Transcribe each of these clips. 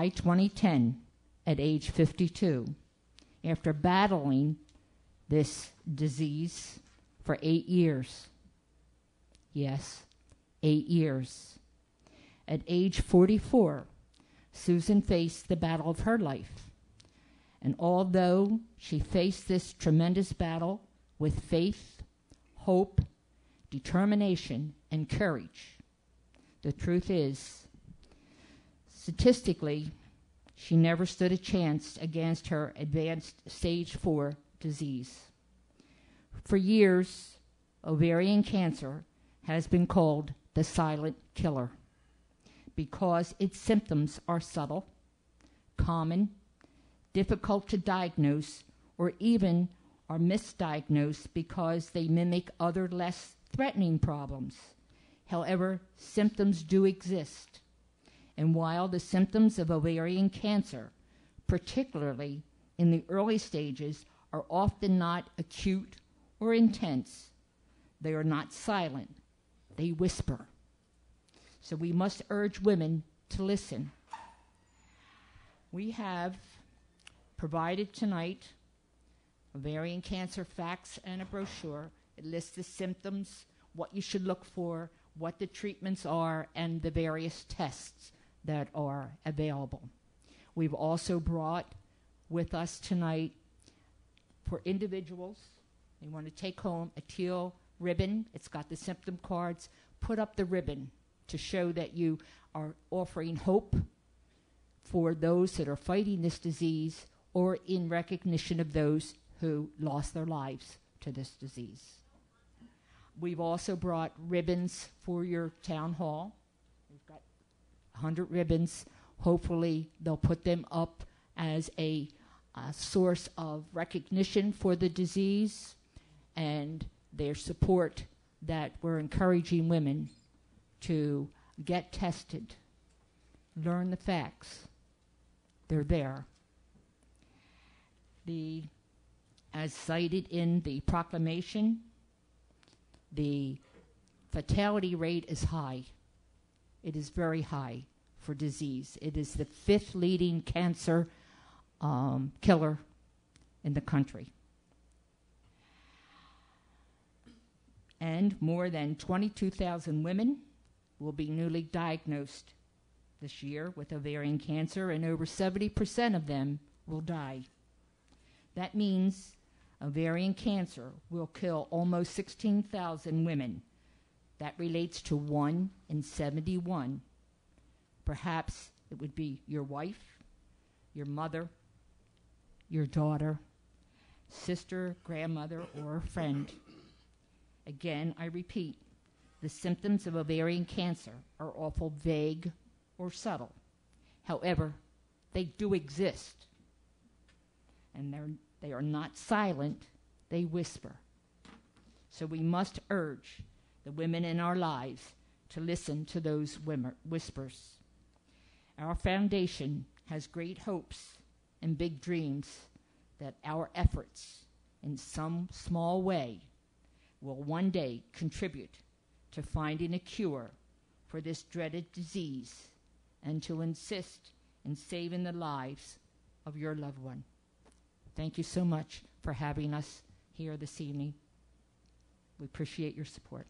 2010 at age 52 after battling this disease for 8 years. Yes, 8 years. At age 44, Susan faced the battle of her life. And although she faced this tremendous battle with faith, hope, determination, and courage, the truth is, statistically, she never stood a chance against her advanced stage 4 disease. For years, ovarian cancer has been called the silent killer because its symptoms are subtle, common, difficult to diagnose, or even are misdiagnosed because they mimic other less threatening problems. However, symptoms do exist. And while the symptoms of ovarian cancer, particularly in the early stages, are often not acute or intense, they are not silent. They whisper. So we must urge women to listen. We have provided tonight ovarian cancer facts and a brochure. It lists the symptoms, what you should look for, what the treatments are, and the various tests that are available. We've also brought with us tonight for individuals, they want to take home a teal ribbon. It's got the symptom cards. Put up the ribbon to show that you are offering hope for those that are fighting this disease or in recognition of those who lost their lives to this disease. We've also brought ribbons for your town hall. We've got 100 ribbons. Hopefully they'll put them up as a source of recognition for the disease and their support that we're encouraging women to get tested, learn the facts. They're there. As cited in the proclamation, the fatality rate is high. It is very high for disease. It is the 5th leading cancer killer in the country. And more than 22,000 women will be newly diagnosed this year with ovarian cancer, and over 70% of them will die. That means ovarian cancer will kill almost 16,000 women. That relates to 1 in 71. Perhaps it would be your wife, your mother, your daughter, sister, grandmother, or a friend. Again, I repeat, the symptoms of ovarian cancer are awful vague or subtle. However, they do exist. And they are not silent, they whisper. So we must urge the women in our lives to listen to those whispers. Our foundation has great hopes and big dreams that our efforts, in some small way, will one day contribute to finding a cure for this dreaded disease and to insist in saving the lives of your loved one. Thank you so much for having us here this evening. We appreciate your support.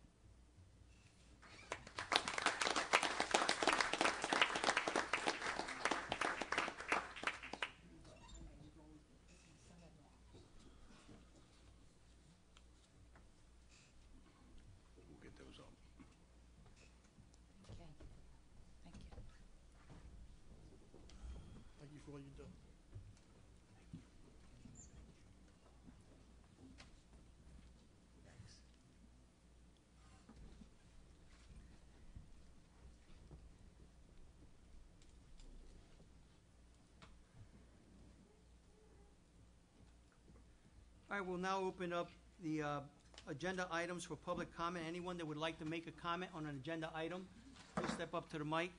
All right, we'll now open up the agenda items for public comment. Anyone that would like to make a comment on an agenda item, please step up to the mic.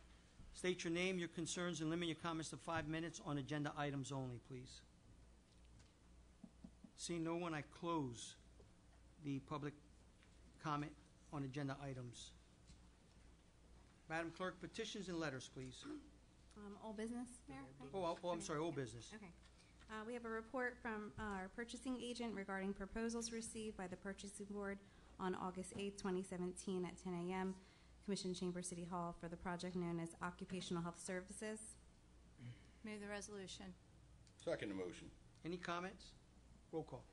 State your name, your concerns, and limit your comments to 5 minutes on agenda items only, please. Seeing no one, I close the public comment on agenda items. Madam Clerk, petitions and letters, please. Old business, Mayor? I'm sorry, old business. Okay. We have a report from our purchasing agent regarding proposals received by the purchasing board on August 8th, 2017 at 10 a.m. Commission Chamber City Hall for the project known as Occupational Health Services. Move the resolution. Second the motion. Any comments? Roll call.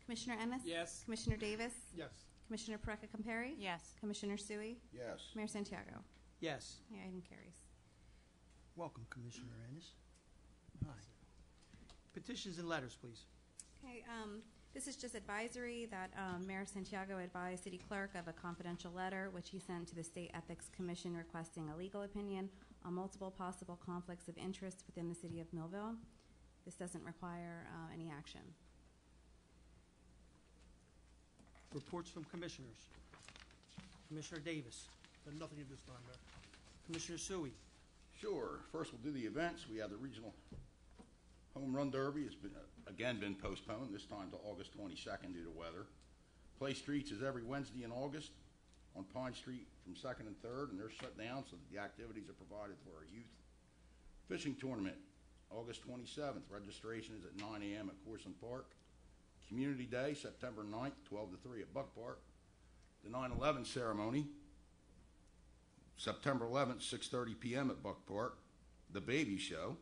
Commissioner Ennis? Yes. Commissioner Davis? Yes. Commissioner Perecca-Compare? Yes. Commissioner Sui? Yes. Mayor Santiago? Yes. The item carries. Welcome, Commissioner Ennis. Hi. Petitions and letters, please. Okay, this is just advisory that Mayor Santiago advised City Clerk of a confidential letter which he sent to the State Ethics Commission requesting a legal opinion on multiple possible conflicts of interest within the City of Millville. This doesn't require any action. Reports from commissioners. Commissioner Davis. Nothing at this time, Mayor. Commissioner Sui. Sure. First, we'll do the events. We have the regional home run derby. It's been postponed, this time to August 22nd due to weather. Play Streets is every Wednesday in August on Pine Street from 2nd and 3rd, and they're shut down so that the activities are provided for our youth. Fishing tournament, August 27th. Registration is at 9 a.m. at Corson Park. Community Day, September 9th, 12 to 3 at Buck Park. The 9/11 ceremony, September 11th, 6:30 p.m. at Buck Park. The Baby Show,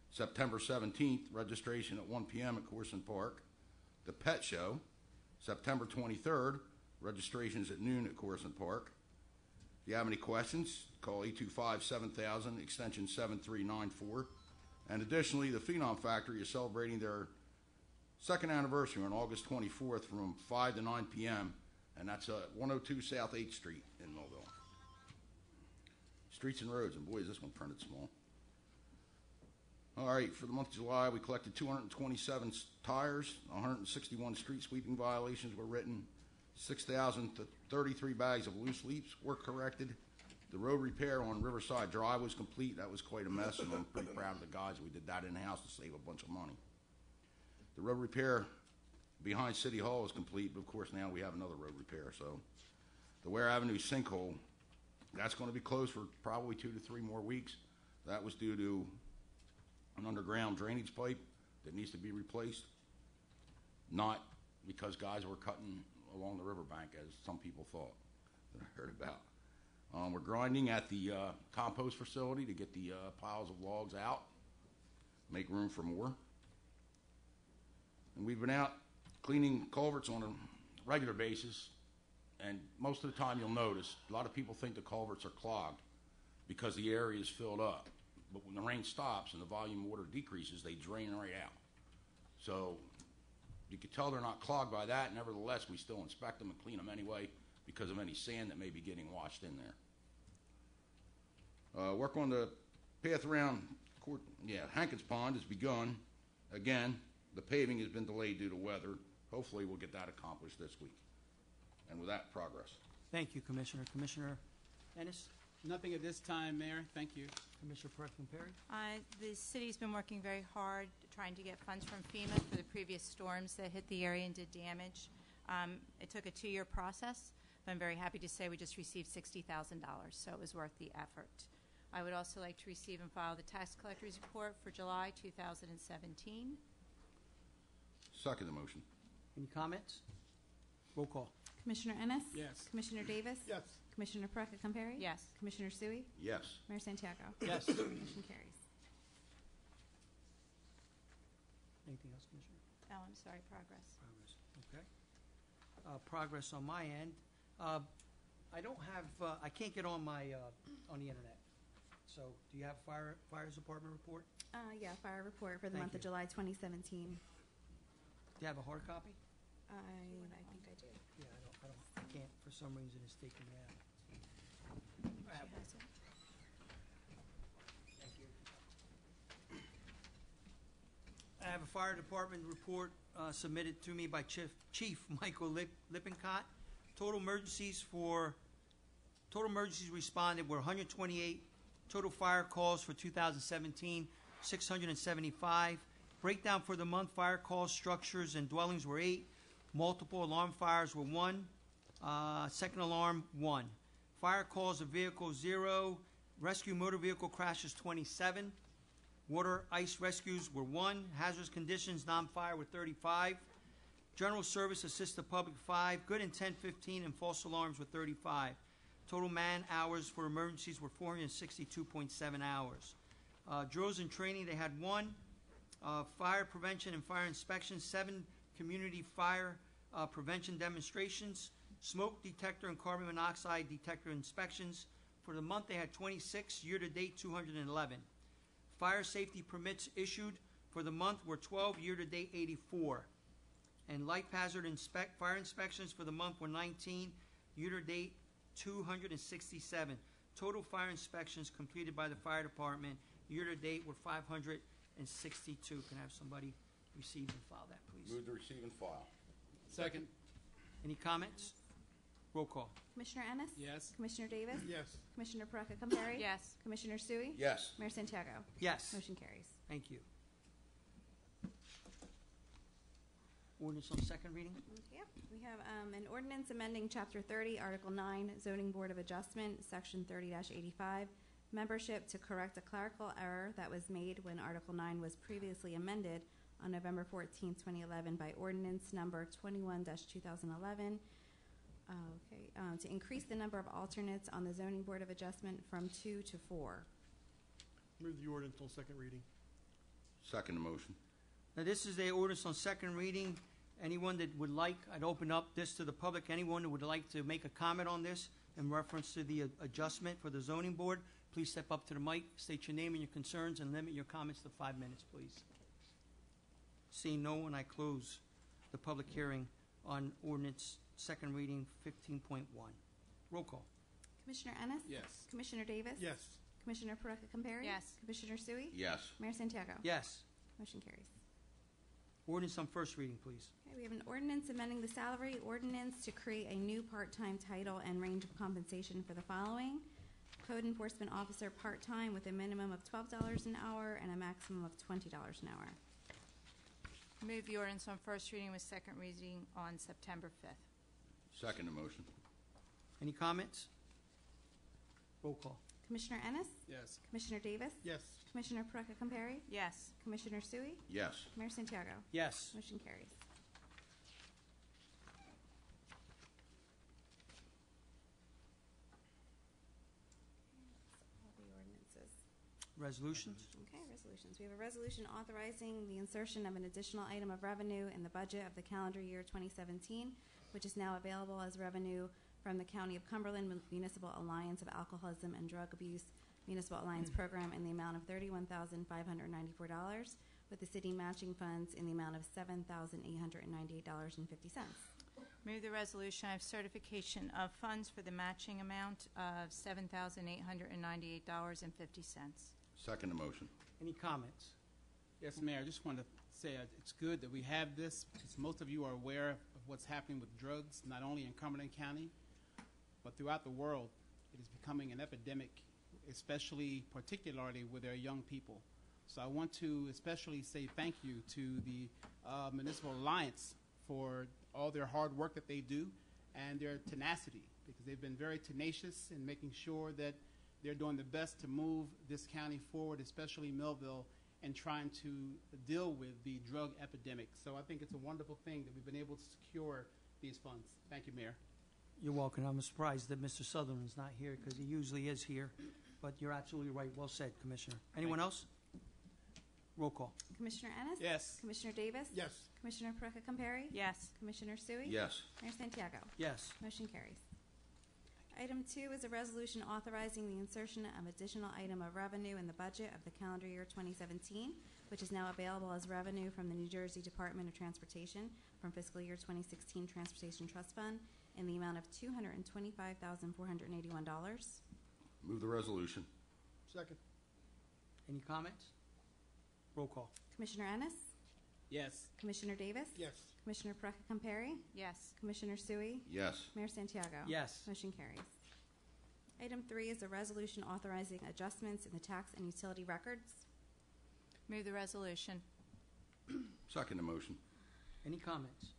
September 17th, registration at 1 p.m. at Corson Park. The Pet Show, September 23rd, registrations at noon at Corson Park. If you have any questions, call 825-7000, extension 7394. And additionally, the Phenom Factory is celebrating their second anniversary on August 24th from 5 to 9 p.m., and that's at 102 South 8th Street in Millville. Streets and roads, and boy, is this one printed small. All right, for the month of July, we collected 227 tires, 161 street sweeping violations were written, 6,033 bags of loose leaves were corrected. The road repair on Riverside Drive was complete. That was quite a mess, and I'm pretty proud of the guys. We did that in-house to save a bunch of money. The road repair behind City Hall is complete, but of course now we have another road repair. So the Ware Avenue sinkhole, that's going to be closed for probably 2 to 3 more weeks. That was due to an underground drainage pipe that needs to be replaced, not because guys were cutting along the riverbank as some people thought that I heard about. We're grinding at the compost facility to get the piles of logs out, make room for more. And we've been out cleaning culverts on a regular basis, and most of the time you'll notice a lot of people think the culverts are clogged because the area is filled up. But when the rain stops and the volume of water decreases, they drain right out. So you can tell they're not clogged by that. Nevertheless, we still inspect them and clean them anyway because of any sand that may be getting washed in there. Work on the path around Hankins Pond has begun. Again, the paving has been delayed due to weather. Hopefully we'll get that accomplished this week. And with that, progress. Thank you, Commissioner. Commissioner Ennis? Nothing at this time, Mayor. Thank you. Commissioner Perecca-Compare? The city's been working very hard trying to get funds from FEMA for the previous storms that hit the area and did damage. It took a 2-year process, but I'm very happy to say we just received $60,000, so it was worth the effort. I would also like to receive and file the tax collector's report for July 2017. Second the motion. Any comments? Roll call. Commissioner Ennis? Yes. Commissioner Davis? Yes. Commissioner Perecca-Compare? Yes. Commissioner Sui? Yes. Mayor Santiago? Yes. Motion carries. Anything else, Commissioner? Oh, I'm sorry, progress. Progress, okay. Progress on my end. I don't have, I can't get on my, on the internet. So, do you have Fire's Department report? Yeah, fire report for the Thank month of you. July 2017. Do you have a hard copy? I think I do. Yeah, I can't, for some reason it's taking me out. She has it. Thank you. I have a fire department report submitted to me by Chief Michael Lippincott. Total emergencies responded were 128. Total fire calls for 2017, 675. Breakdown for the month, fire calls, structures, and dwellings were 8. Multiple alarm fires were 1. Second alarm, 1. Fire calls of vehicles, 0. Rescue motor vehicle crashes 27. Water ice rescues were 1. Hazardous conditions non-fire were 35. General service assist the public 5. Good intent 15, and false alarms were 35. Total man hours for emergencies were 462.7 hours. Drills and training, they had 1. Fire prevention and fire inspection, 7 community fire prevention demonstrations, smoke detector and carbon monoxide detector inspections. For the month, they had 26. Year-to-date, 211. Fire safety permits issued for the month were 12. Year-to-date, 84. And light hazard fire inspections for the month were 19. Year-to-date, 267. Total fire inspections completed by the fire department year-to-date were 562. Can I have somebody receive and file that, please? Move to receive and file. Second. Any comments? Roll call. Commissioner Ennis? Yes. Commissioner Davis? Yes. Commissioner Perecca-Compare? Yes. Commissioner Sui? Yes. Mayor Santiago? Yes. Motion carries. Thank you. Ordinance on second reading? Yep. We have an ordinance amending Chapter 30, Article 9, Zoning Board of Adjustment, Section 30-85, membership to correct a clerical error that was made when Article 9 was previously amended on November 14, 2011 by ordinance number 21-2011. To increase the number of alternates on the Zoning Board of Adjustment from 2 to 4. Move the ordinance on second reading. Second the motion. Now, this is the ordinance on second reading. Anyone that would like, I'd open up this to the public. Anyone who would like to make a comment on this in reference to the adjustment for the zoning board, please step up to the mic, state your name and your concerns, and limit your comments to 5 minutes, please. Seeing no one, I close the public hearing on ordinance second reading 15.1. Roll call. Commissioner Ennis? Yes. Commissioner Davis? Yes. Commissioner Perecca-Compare? Yes. Commissioner Sui? Yes. Mayor Santiago? Yes. Motion carries. Ordinance on first reading, please. Okay, we have an ordinance amending the salary ordinance to create a new part-time title and range of compensation for the following. Code enforcement officer part-time with a minimum of $12 an hour and a maximum of $20 an hour. Move the ordinance on first reading with second reading on September 5th. Second the motion. Any comments? Roll call. Commissioner Ennis? Yes. Commissioner Davis? Yes. Commissioner Perecca-Compare? Yes. Commissioner Sui? Yes. Mayor Santiago? Yes. Motion carries. All the ordinances. Resolutions? Okay, resolutions. We have a resolution authorizing the insertion of an additional item of revenue in the budget of the calendar year 2017, which is now available as revenue from the County of Cumberland Municipal Alliance of Alcoholism and Drug Abuse Municipal Alliance Program in the amount of $31,594, with the city matching funds in the amount of $7,898.50. Move the resolution of certification of funds for the matching amount of $7,898.50. Second the motion. Any comments? Yes, Mayor. I just want to say it's good that we have this because most of you are aware of what's happening with drugs, not only in Cumberland County, but throughout the world. It is becoming an epidemic, particularly with our young people. So I want to especially say thank you to the Municipal Alliance for all their hard work that they do and their tenacity, because they've been very tenacious in making sure that they're doing the best to move this county forward, especially Millville, and trying to deal with the drug epidemic. So I think it's a wonderful thing that we've been able to secure these funds. Thank you, Mayor. You're welcome. I'm surprised that Mr. Sutherland's not here because he usually is here, but you're absolutely right. Well said, Commissioner. Anyone else? Roll call. Commissioner Ennis? Yes. Commissioner Davis? Yes. Commissioner Perecca-Compare? Yes. Commissioner Sui? Yes. Mayor Santiago? Yes. Motion carries. Item 2 is a resolution authorizing the insertion of additional item of revenue in the budget of the calendar year 2017, which is now available as revenue from the New Jersey Department of Transportation from fiscal year 2016 Transportation Trust Fund in the amount of $225,481. Move the resolution. Second. Any comments? Roll call. Commissioner Ennis? Yes. Commissioner Davis? Yes. Commissioner Perecca-Compare? Yes. Commissioner Sui? Yes. Mayor Santiago? Yes. Motion carries. Item 3 is a resolution authorizing adjustments in the tax and utility records. Move the resolution. Second the motion. Any comments?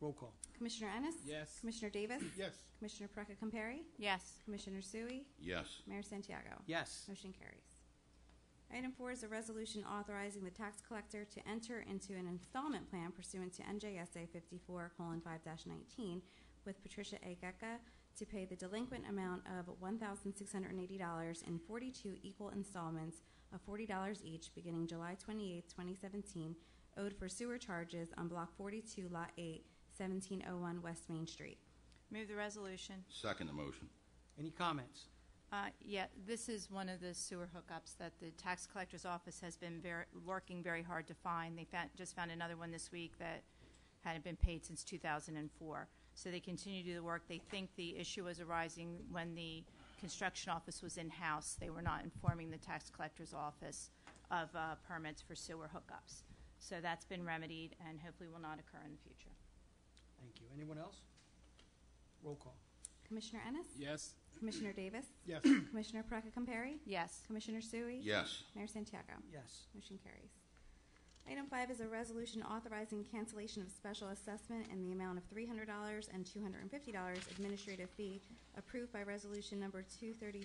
Roll call. Commissioner Ennis? Yes. Commissioner Davis? Yes. Commissioner Peca-Compari? Yes. Commissioner Sui? Yes. Mayor Santiago? Yes. Motion carries. Item 4 is a resolution authorizing the tax collector to enter into an installment plan pursuant to NJSA 54:5-19 with Patricia A. Gecka to pay the delinquent amount of $1,680 in 42 equal installments of $40 each beginning July 28, 2017, owed for sewer charges on Block 42, Lot 8, 1701 West Main Street. Move the resolution. Second the motion. Any comments? Yeah, this is one of the sewer hookups that the tax collector's office has been working very hard to find. They just found another one this week that hadn't been paid since 2004. So they continue to do the work. They think the issue was arising when the construction office was in-house. They were not informing the tax collector's office of permits for sewer hookups. So that's been remedied and hopefully will not occur in the future. Thank you. Anyone else? Roll call. Commissioner Ennis? Yes. Commissioner Davis? Yes. Commissioner Peca-Compari? Yes. Commissioner Sui? Yes. Mayor Santiago? Yes. Motion carries. Item 5 is a resolution authorizing cancellation of special assessment in the amount of $300 and $250 administrative fee approved by resolution number 233-2017,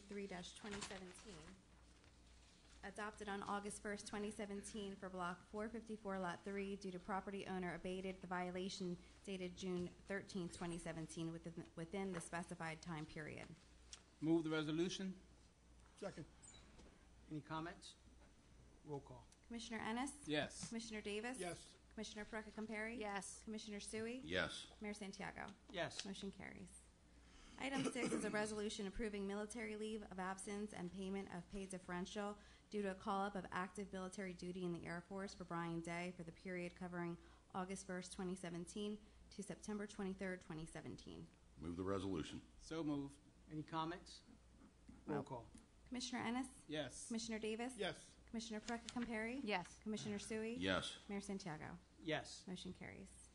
adopted on August 1st, 2017 for block 454, lot 3 due to property owner abated the violation dated June 13th, 2017 within the specified time period. Move the resolution. Second. Any comments? Roll call. Commissioner Ennis? Yes. Commissioner Davis? Yes. Commissioner Peca-Compari? Yes. Commissioner Sui? Yes. Mayor Santiago? Yes. Motion carries. Item 6 is a resolution approving military leave of absence and payment of pay differential due to a call-up of active military duty in the Air Force for Brian Day for the period covering August 1st, 2017 to September 23rd, 2017. Move the resolution. So moved. Any comments? Roll call. Commissioner Ennis? Yes. Commissioner Davis? Yes. Commissioner Peca-Compari? Yes. Commissioner Sui? Yes. Mayor Santiago? Yes. Motion carries.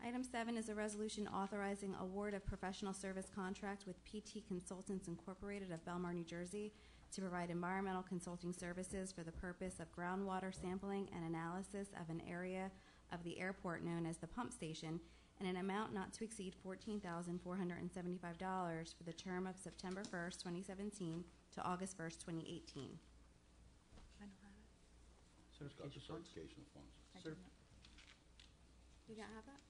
Item 7 is a resolution authorizing award of professional service contract with PT Consultants Incorporated of Belmar, New Jersey to provide environmental consulting services for the purpose of groundwater sampling and analysis of an area of the airport known as the pump station in an amount not to exceed $14,475 for the term of September 1st, 2017 to August 1st, 2018. I don't have it. It's got the Certification funds? certification of funds. I Sir. do not. You don't have that?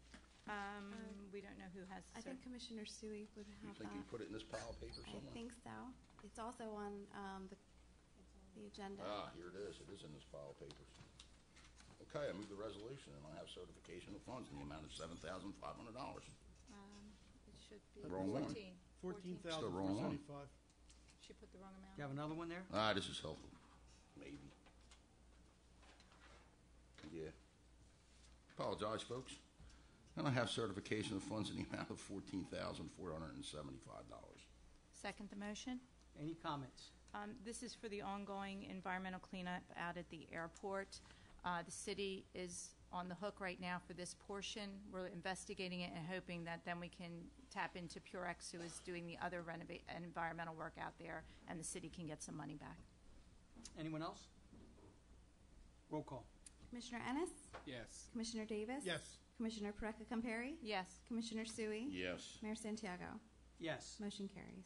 We don't know who has. I think Commissioner Sui would You have think that. you put it in this pile of paper I somewhere? think so. It's also on the agenda. Ah, here it is. It is in this pile of papers. Okay, I move the resolution, and I have certification of funds in the amount of $7,500. It should be Wrong one. 14. Still wrong one. She put the wrong amount. Do you have another one there? Ah, this is helpful. Maybe. Yeah. Apologize, folks. And I have certification of funds in the amount of $14,475. Second the motion. Any comments? This is for the ongoing environmental cleanup out at the airport. The city is on the hook right now for this portion. We're investigating it and hoping that then we can tap into Purex, who is doing the other environmental work out there, and the city can get some money back. Anyone else? Roll call. Commissioner Ennis? Yes. Commissioner Davis? Yes. Commissioner Peca-Compari? Yes. Commissioner Sui? Yes. Mayor Santiago? Yes. Motion carries.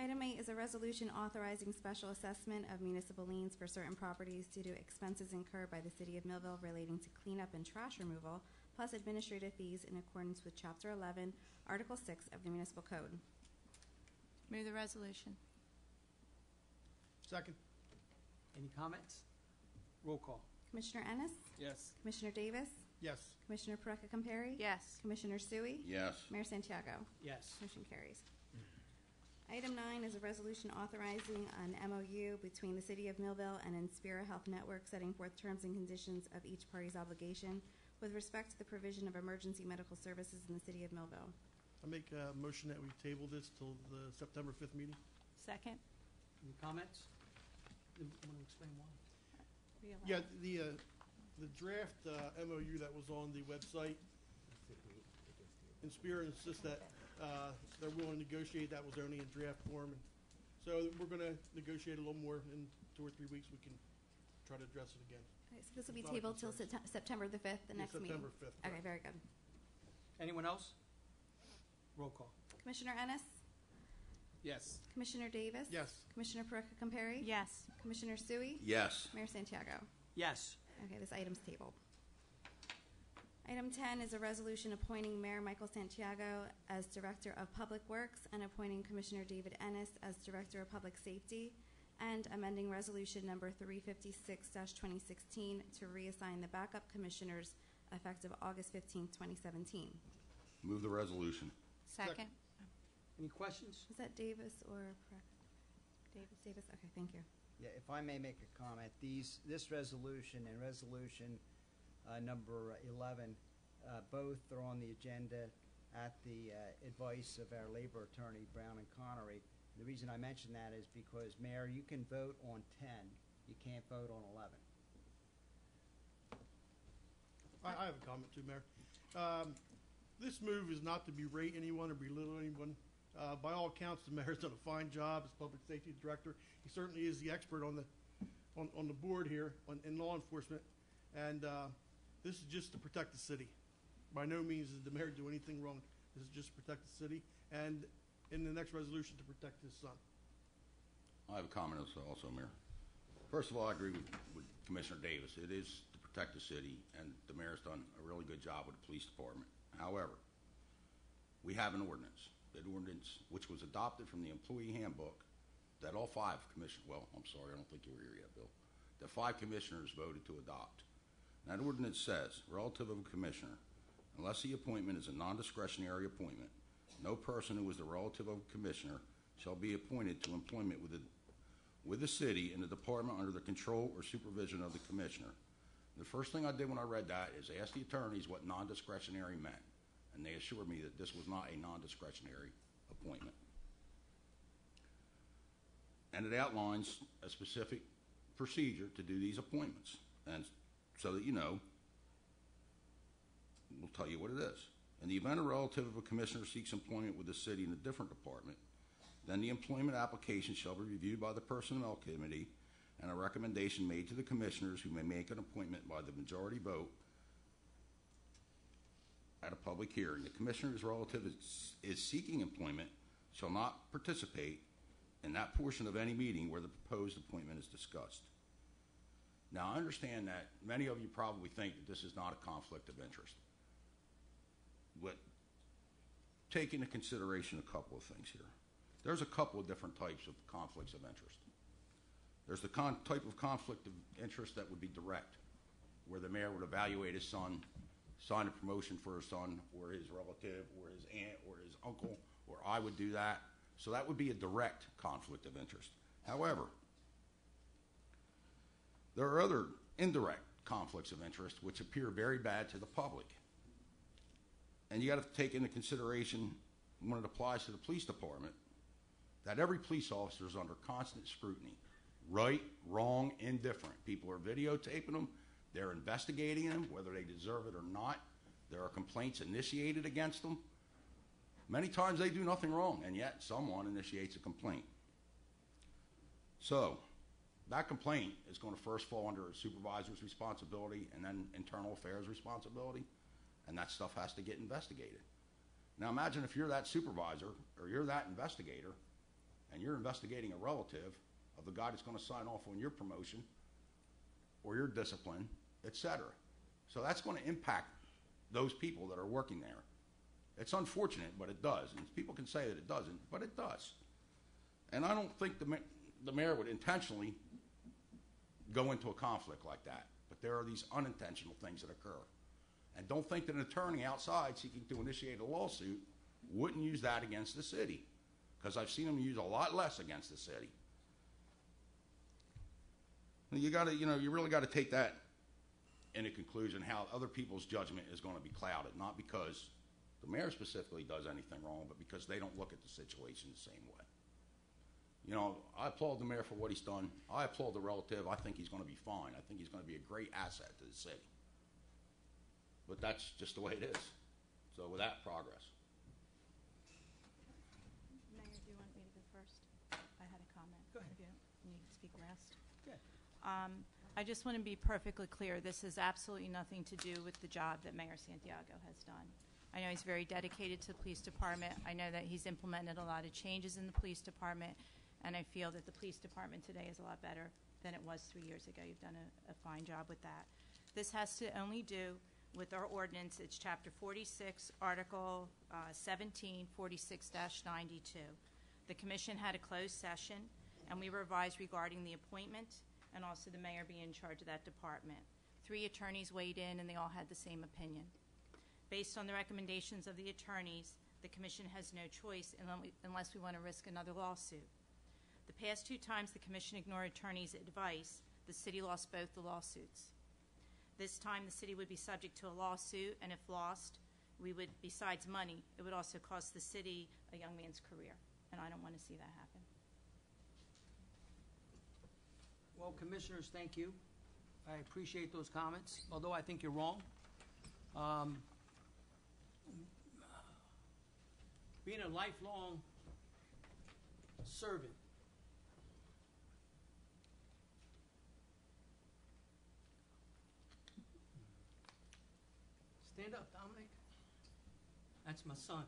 Item 8 is a resolution authorizing special assessment of municipal liens for certain properties due to expenses incurred by the City of Millville relating to cleanup and trash removal, plus administrative fees in accordance with Chapter 11, Article 6 of the Municipal Code. Move the resolution. Second. Any comments? Roll call. Commissioner Ennis? Yes. Commissioner Davis? Yes. Commissioner Peca-Compari? Yes. Commissioner Sui? Yes. Mayor Santiago? Yes. Motion carries. Item 9 is a resolution authorizing an MOU between the City of Millville and Inspira Health Network setting forth terms and conditions of each party's obligation with respect to the provision of emergency medical services in the City of Millville. I make a motion that we table this till the September 5th meeting. Second. Any comments? You want to explain why? Realize. Yeah, the draft MOU that was on the website, Inspira insists that they're willing to negotiate. That was only in draft form. And so we're going to negotiate a little more. In 2 or 3 weeks, we can try to address it again. Okay, so this will be It's not a tabled till concern. September the 5th, the Yeah, next meeting. September 5th. Okay, very good. Anyone else? Roll call. Commissioner Ennis? Yes. Commissioner Davis? Yes. Commissioner Perricka-Compare? Yes. Commissioner Sui? Yes. Mayor Santiago? Yes. Okay, this item's tabled. Item 10 is a resolution appointing Mayor Michael Santiago as Director of Public Works and appointing Commissioner David Ennis as Director of Public Safety, and amending Resolution Number 356-2016 to reassign the backup commissioners effective August 15, 2017. Move the resolution. Second. Any questions? Was that Davis or Davis? Davis. Okay, thank you. Yeah, if I may make a comment, this resolution and resolution number 11, both are on the agenda at the advice of our labor attorney, Brown and Connery. The reason I mention that is because, Mayor, you can vote on 10, you can't vote on 11. I have a comment too, Mayor. This move is not to berate anyone or belittle anyone. By all accounts, the mayor's done a fine job as public safety director. He certainly is the expert on the board here in law enforcement, and this is just to protect the city. By no means does the mayor do anything wrong. This is just to protect the city, and in the next resolution to protect his son. I have a comment also, Mayor. First of all, I agree with Commissioner Davis. It is to protect the city, and the mayor's done a really good job with the police department. However, we have an ordinance which was adopted from the employee handbook that all 5 commissioners, well, I'm sorry, I don't think you were here yet, Bill, that 5 commissioners voted to adopt. That ordinance says, relative of a commissioner, unless the appointment is a non-discretionary appointment, no person who is the relative of a commissioner shall be appointed to employment with the city in the department under the control or supervision of the commissioner. The first thing I did when I read that is ask the attorneys what non-discretionary meant, and they assured me that this was not a non-discretionary appointment. And it outlines a specific procedure to do these appointments, and so that you know, we'll tell you what it is. In the event a relative of a commissioner seeks employment with the city in a different department, then the employment application shall be reviewed by the Personnel Committee and a recommendation made to the commissioners, who may make an appointment by the majority vote at a public hearing. The commissioner's relative is seeking employment shall not participate in that portion of any meeting where the proposed appointment is discussed. Now, I understand that many of you probably think that this is not a conflict of interest. But take into consideration a couple of things here. There's a couple of different types of conflicts of interest. There's the type of conflict of interest that would be direct, where the mayor would evaluate his son, sign a promotion for his son, or his relative, or his aunt, or his uncle, or I would do that. So that would be a direct conflict of interest. However, there are other indirect conflicts of interest which appear very bad to the public. And you got to take into consideration, when it applies to the police department, that every police officer is under constant scrutiny. Right, wrong, indifferent. People are videotaping them. They're investigating them, whether they deserve it or not. There are complaints initiated against them. Many times they do nothing wrong, and yet someone initiates a complaint. So that complaint is going to first fall under a supervisor's responsibility and then internal affairs responsibility, and that stuff has to get investigated. Now imagine if you're that supervisor or you're that investigator and you're investigating a relative of the guy that's going to sign off on your promotion or your discipline, etc. So that's going to impact those people that are working there. It's unfortunate, but it does. And people can say that it doesn't, but it does. And I don't think the mayor would intentionally go into a conflict like that. But there are these unintentional things that occur. And don't think that an attorney outside seeking to initiate a lawsuit wouldn't use that against the city, because I've seen them use a lot less against the city. You really got to take that into conclusion, how other people's judgment is going to be clouded, not because the mayor specifically does anything wrong, but because they don't look at the situation the same way. You know, I applaud the mayor for what he's done. I applaud the relative. I think he's going to be fine. I think he's going to be a great asset to the city. But that's just the way it is. So with that, progress. Mayor, do you want me to go first? I had a comment. Go ahead. If you need to speak last. Good. I just want to be perfectly clear. This has absolutely nothing to do with the job that Mayor Santiago has done. I know he's very dedicated to the police department. I know that he's implemented a lot of changes in the police department, and I feel that the police department today is a lot better than it was 3 years ago. You've done a fine job with that. This has to only do with our ordinance. It's Chapter 46, Article 17, 46-92. The commission had a closed session, and we revised regarding the appointment and also the mayor being in charge of that department. 3 attorneys weighed in, and they all had the same opinion. Based on the recommendations of the attorneys, the commission has no choice unless we want to risk another lawsuit. The past 2 times the commission ignored attorneys' advice, the city lost both the lawsuits. This time the city would be subject to a lawsuit, and if lost, we would, besides money, it would also cost the city a young man's career, and I don't want to see that happen. Well, commissioners, thank you. I appreciate those comments, although I think you're wrong. Being a lifelong servant, stand up, Dominic. That's my son.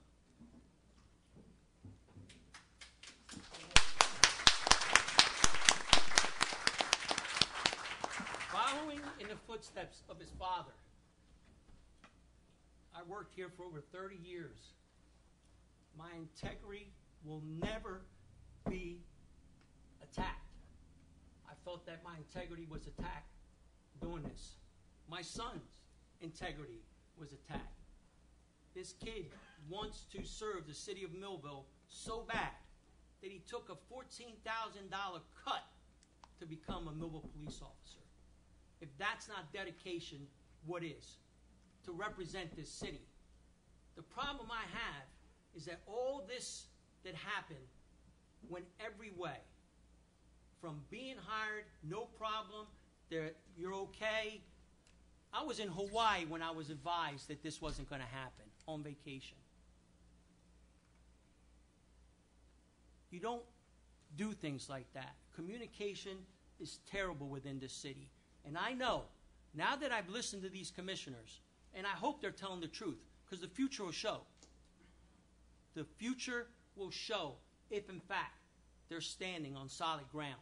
Following in the footsteps of his father, I worked here for over 30 years. My integrity will never be attacked. I felt that my integrity was attacked doing this. My son's integrity was attacked. This kid wants to serve the city of Millville so bad that he took a $14,000 cut to become a Millville police officer. If that's not dedication, what is? To represent this city. The problem I have is that all this that happened went every way. From being hired, no problem, you're okay. I was in Hawaii when I was advised that this wasn't going to happen, on vacation. You don't do things like that. Communication is terrible within this city. And I know, now that I've listened to these commissioners, and I hope they're telling the truth, because the future will show. The future will show if, in fact, they're standing on solid ground.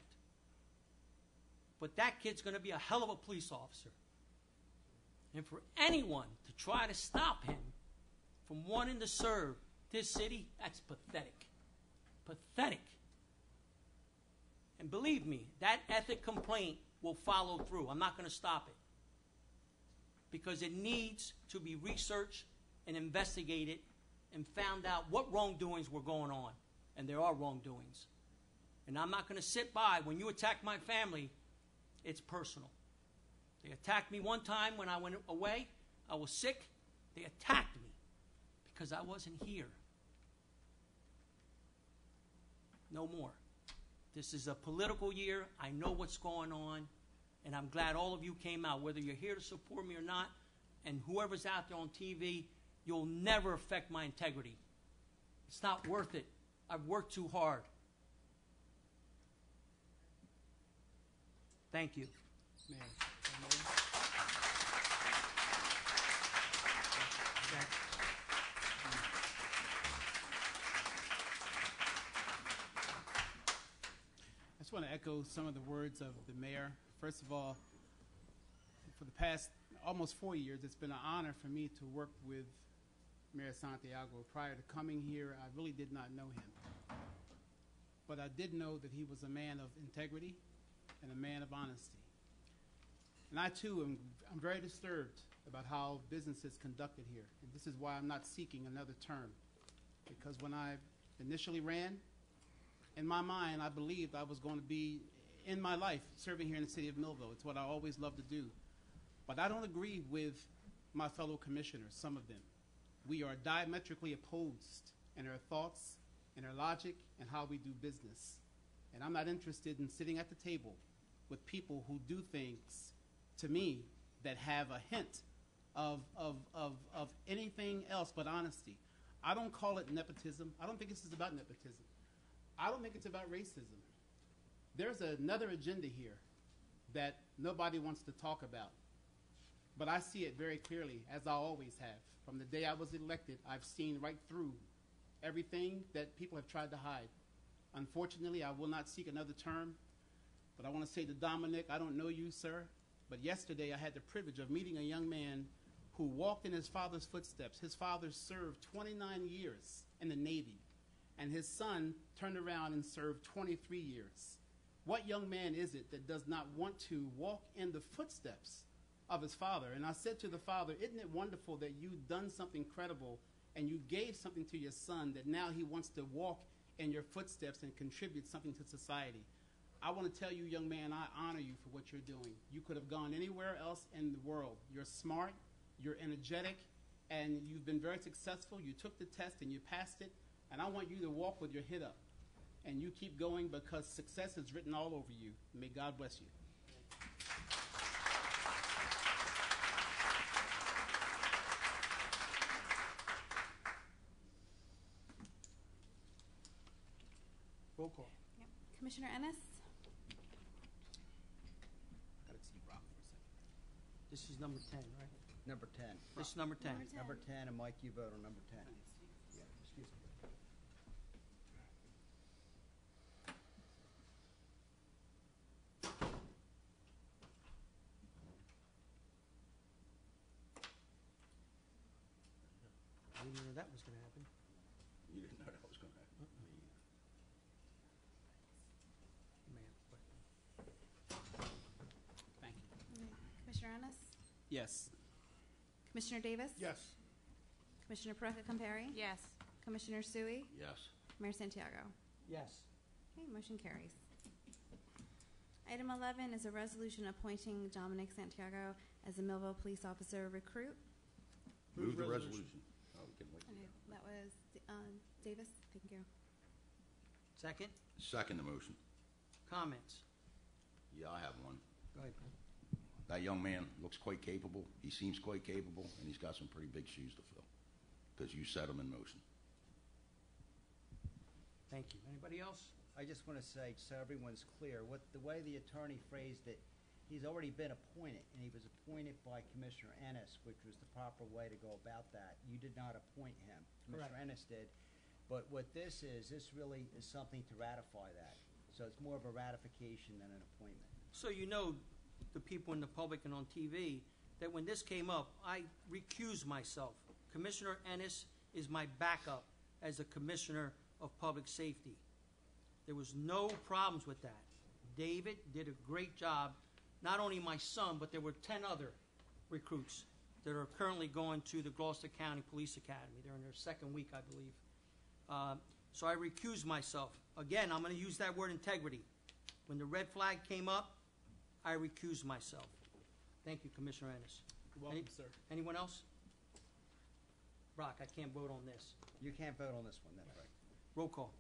But that kid's going to be a hell of a police officer. And for anyone to try to stop him from wanting to serve this city, that's pathetic. Pathetic. And believe me, that ethic complaint will follow through. I'm not going to stop it. Because it needs to be researched and investigated and found out what wrongdoings were going on. And there are wrongdoings. And I'm not going to sit by. When you attack my family, it's personal. They attacked me one time when I went away. I was sick. They attacked me because I wasn't here. No more. This is a political year. I know what's going on. And I'm glad all of you came out, whether you're here to support me or not, and whoever's out there on TV, you'll never affect my integrity. It's not worth it. I've worked too hard. Thank you. Mayor. I just want to echo some of the words of the mayor. First of all, for the past almost 4 years, it's been an honor for me to work with Mayor Santiago. Prior to coming here, I really did not know him. But I did know that he was a man of integrity and a man of honesty. And I, too, I'm very disturbed about how business is conducted here. And this is why I'm not seeking another term. Because when I initially ran, in my mind, I believed I was going to be, in my life, serving here in the city of Millville. It's what I always love to do. But I don't agree with my fellow commissioners, some of them. We are diametrically opposed in our thoughts, in our logic, and how we do business. And I'm not interested in sitting at the table with people who do things, to me, that have a hint of anything else but honesty. I don't call it nepotism. I don't think this is about nepotism. I don't think it's about racism. There's another agenda here that nobody wants to talk about. But I see it very clearly, as I always have. From the day I was elected, I've seen right through everything that people have tried to hide. Unfortunately, I will not seek another term, but I want to say to Dominic, I don't know you, sir, but yesterday I had the privilege of meeting a young man who walked in his father's footsteps. His father served 29 years in the Navy, and his son turned around and served 23 years. What young man is it that does not want to walk in the footsteps of his father? And I said to the father, isn't it wonderful that you've done something incredible and you gave something to your son that now he wants to walk in your footsteps and contribute something to society? I want to tell you, young man, I honor you for what you're doing. You could have gone anywhere else in the world. You're smart, you're energetic, and you've been very successful. You took the test and you passed it, and I want you to walk with your head up. And you keep going because success is written all over you. May God bless you. Roll call. Yep. Commissioner Ennis? I gotta see Rob for a second. This is number 10, right? Number 10. This is number 10. Number 10, and Mike, you vote on number 10. Yeah, excuse me. I didn't know that was going to happen. You didn't know that was going to happen. Thank you. Okay. Commissioner Ennis? Yes. Commissioner Davis? Yes. Commissioner Perecca-Compare? Yes. Commissioner Sui? Yes. Mayor Santiago? Yes. Okay, motion carries. Item 11 is a resolution appointing Dominic Santiago as a Millville police officer recruit. Move the resolution. Oh, we can wait. Okay, that was Davis. Thank you. Second, Second the motion. comments. Yeah, I have one. Go ahead. That young man looks quite capable. He seems quite capable, and he's got some pretty big shoes to fill because you set him in motion. Thank you. Anybody else? I just want to say, so everyone's clear, the way the attorney phrased it, he's already been appointed, and he was appointed by Commissioner Ennis, which was the proper way to go about that. You did not appoint him. Commissioner Correct. Ennis did. But what this really is something to ratify that. So it's more of a ratification than an appointment. So you know, the people in the public and on TV, that when this came up, I recused myself. Commissioner Ennis is my backup as the Commissioner of Public Safety. There was no problems with that. David did a great job. Not only my son, but there were 10 other recruits that are currently going to the Gloucester County Police Academy. They're in their second week, I believe. So I recused myself. Again, I'm going to use that word integrity. When the red flag came up, I recused myself. Thank you, Commissioner Ennis. You're welcome, sir. Anyone else? Brock, I can't vote on this. You can't vote on this one, that's right. Roll call.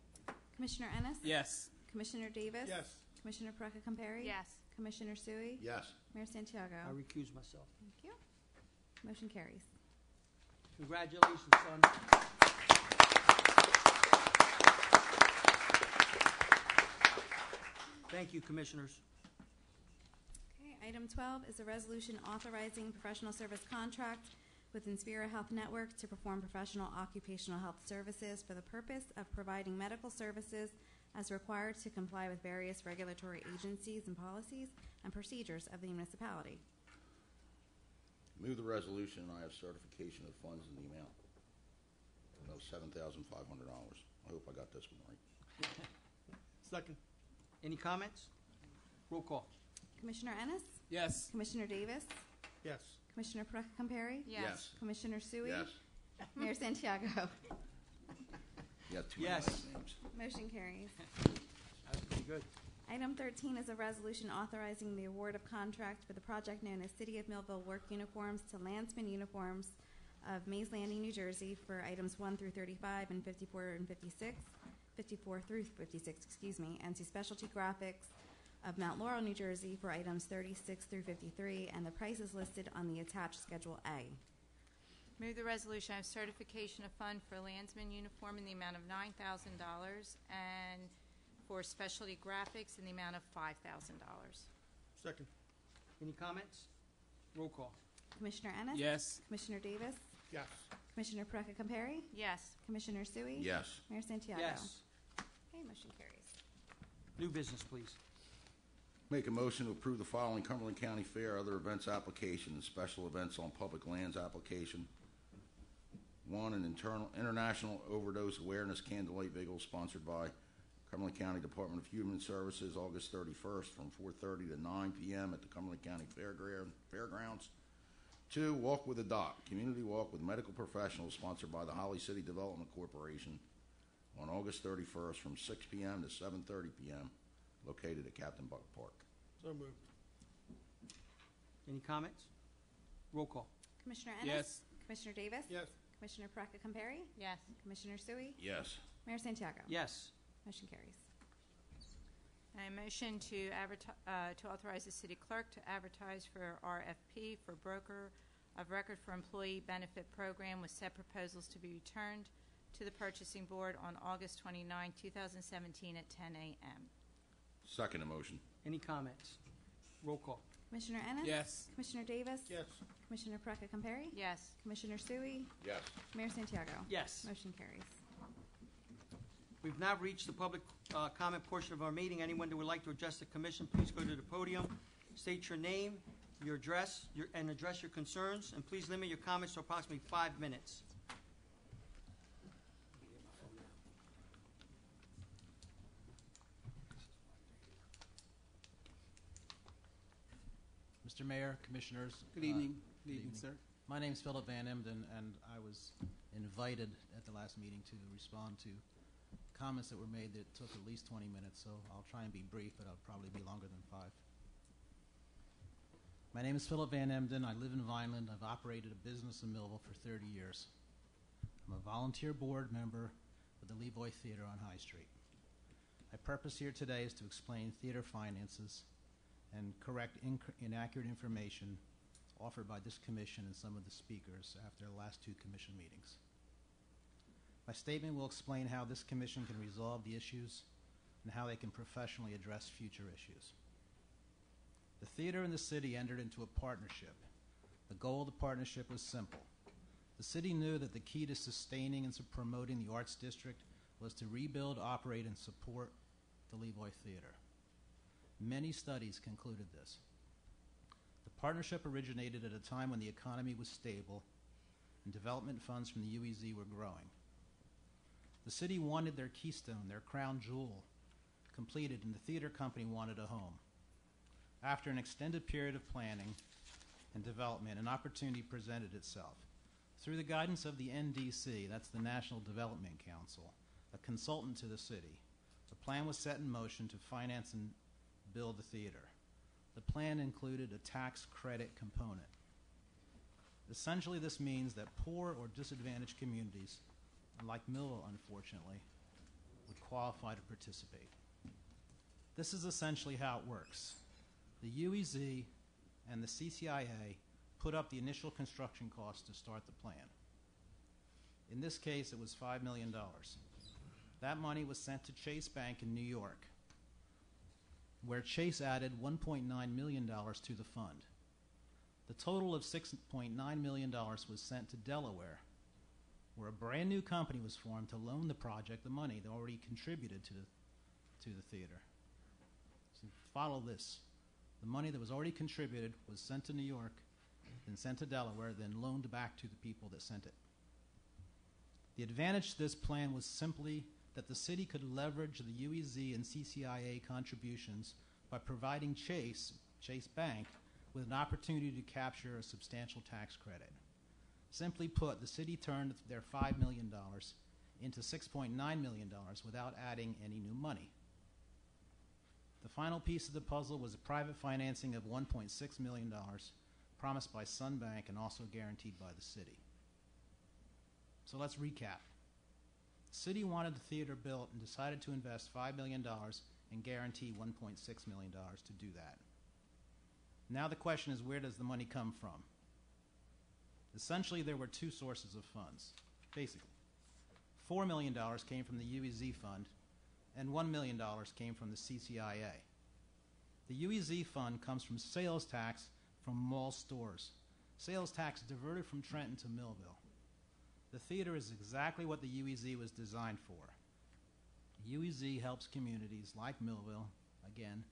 Commissioner Ennis? Yes. Commissioner Davis? Yes. Commissioner Perecca-Compare? Yes. Commissioner Sui? Yes. Mayor Santiago? I recuse myself. Thank you. Motion carries. Congratulations, son. Thank you, Commissioners. Okay, item 12 is a resolution authorizing professional service contract with Inspira Health Network to perform professional occupational health services for the purpose of providing medical services as required to comply with various regulatory agencies and policies and procedures of the municipality. Move the resolution, and I have certification of funds in the amount of $7,500. I hope I got this one right. Second. Any comments? Roll call. Commissioner Ennis? Yes. Commissioner Davis? Yes. Commissioner Perecca-Compare? Yes. Commissioner Sui? Yes. Mayor Santiago? You got two Yes. nice names. Motion carries. That was pretty good. Item 13 is a resolution authorizing the award of contract for the project known as City of Millville Work Uniforms to Landsman Uniforms of Mays Landing, New Jersey for items 1 through 35 and 54 and 56, 54 through 56, excuse me, and to Specialty Graphics of Mount Laurel, New Jersey for items 36 through 53, and the price is listed on the attached Schedule A. Move the resolution of certification of fund for Landsman uniform in the amount of $9,000 and for Specialty Graphics in the amount of $5,000. Second. Any comments? Roll call. Commissioner Ennis? Yes. Commissioner Davis? Yes. Commissioner Perecca-Compare? Yes. Commissioner Sui? Yes. Mayor Santiago? Yes. Okay, motion carries. New business, please. Make a motion to approve the following Cumberland County Fair other events application and special events on public lands application. One, an international overdose awareness candlelight vigil sponsored by Cumberland County Department of Human Services, August 31st from 4:30 to 9 p.m. at the Cumberland County Fairgrounds. Two, Walk with the Doc, community walk with medical professionals sponsored by the Holly City Development Corporation on August 31st from 6 p.m. to 7:30 p.m. located at Captain Buck Park. So moved. Any comments? Roll call. Commissioner Ennis? Yes. Commissioner Davis? Yes. Commissioner Perecca-Compare? Yes. Commissioner Sui? Yes. Mayor Santiago? Yes. Motion carries. A motion to authorize the city clerk to advertise for RFP for broker of record for employee benefit program with said proposals to be returned to the purchasing board on August 29, 2017 at 10 a.m. Second motion. Any comments? Roll call. Commissioner Ennis? Yes. Commissioner Davis? Yes. Commissioner Perecca-Compare? Yes. Commissioner Sui? Yes. Mayor Santiago? Yes. Motion carries. We've now reached the public comment portion of our meeting. Anyone that would like to address the commission, please go to the podium, state your name, your address, and address your concerns, and please limit your comments to approximately 5 minutes. Mr. Mayor, Commissioners. Good evening. Good evening, sir. My name is Philip Van Emden, and I was invited at the last meeting to respond to comments that were made that took at least 20 minutes, so I'll try and be brief, but I'll probably be longer than 5. My name is Philip Van Emden. I live in Vineland. I've operated a business in Millville for 30 years. I'm a volunteer board member with the Levoy Theater on High Street. My purpose here today is to explain theater finances and correct inaccurate information offered by this commission and some of the speakers after the last 2 commission meetings. My statement will explain how this commission can resolve the issues and how they can professionally address future issues. The theater and the city entered into a partnership. The goal of the partnership was simple. The city knew that the key to sustaining and promoting the arts district was to rebuild, operate, and support the Levoy Theater. Many studies concluded this. The partnership originated at a time when the economy was stable and development funds from the UEZ were growing. The city wanted their keystone, their crown jewel, completed, and the theater company wanted a home. After an extended period of planning and development, an opportunity presented itself. Through the guidance of the NDC, that's the National Development Council, a consultant to the city, the plan was set in motion to finance and build the theater. The plan included a tax credit component. Essentially, this means that poor or disadvantaged communities, like Millville, unfortunately, would qualify to participate. This is essentially how it works. The UEZ and the CCIA put up the initial construction costs to start the plan. In this case, it was $5 million. That money was sent to Chase Bank in New York, where Chase added $1.9 million to the fund. The total of $6.9 million was sent to Delaware, where a brand new company was formed to loan the project the money they already contributed to the theater. So follow this. The money that was already contributed was sent to New York, then sent to Delaware, then loaned back to the people that sent it. The advantage to this plan was simply that the city could leverage the UEZ and CCIA contributions by providing Chase Bank with an opportunity to capture a substantial tax credit. Simply put, the city turned their $5 million into $6.9 million without adding any new money. The final piece of the puzzle was a private financing of $1.6 million promised by Sun Bank and also guaranteed by the city. So let's recap. The city wanted the theater built and decided to invest $5 million and guarantee $1.6 million to do that. Now the question is, where does the money come from? Essentially, there were 2 sources of funds, basically. $4 million came from the UEZ fund, and $1 million came from the CCIA. The UEZ fund comes from sales tax from mall stores. sales tax diverted from Trenton to Millville. The theater is exactly what the UEZ was designed for. UEZ helps communities like Millville, again,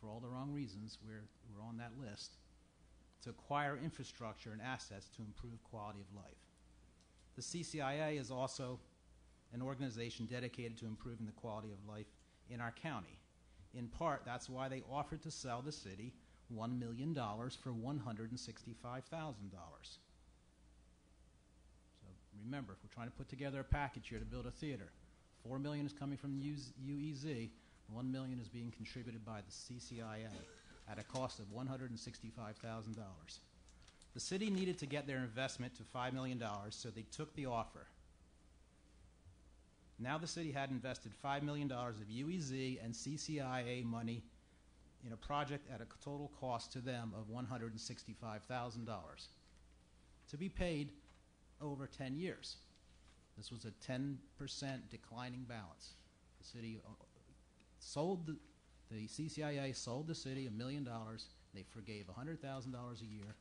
for all the wrong reasons, we're on that list, to acquire infrastructure and assets to improve quality of life. The CCIA is also an organization dedicated to improving the quality of life in our county. In part, that's why they offered to sell the city $1 million for $165,000. So remember, if we're trying to put together a package here to build a theater, $4 million is coming from UEZ, $1 million is being contributed by the CCIA at a cost of $165,000. The city needed to get their investment to $5 million, so they took the offer. Now the city had invested $5 million of UEZ and CCIA money in a project at a total cost to them of $165,000 to be paid over 10 years. This was a 10% declining balance. The city sold the CCIA sold the city $1 million. They forgave $100,000 a year,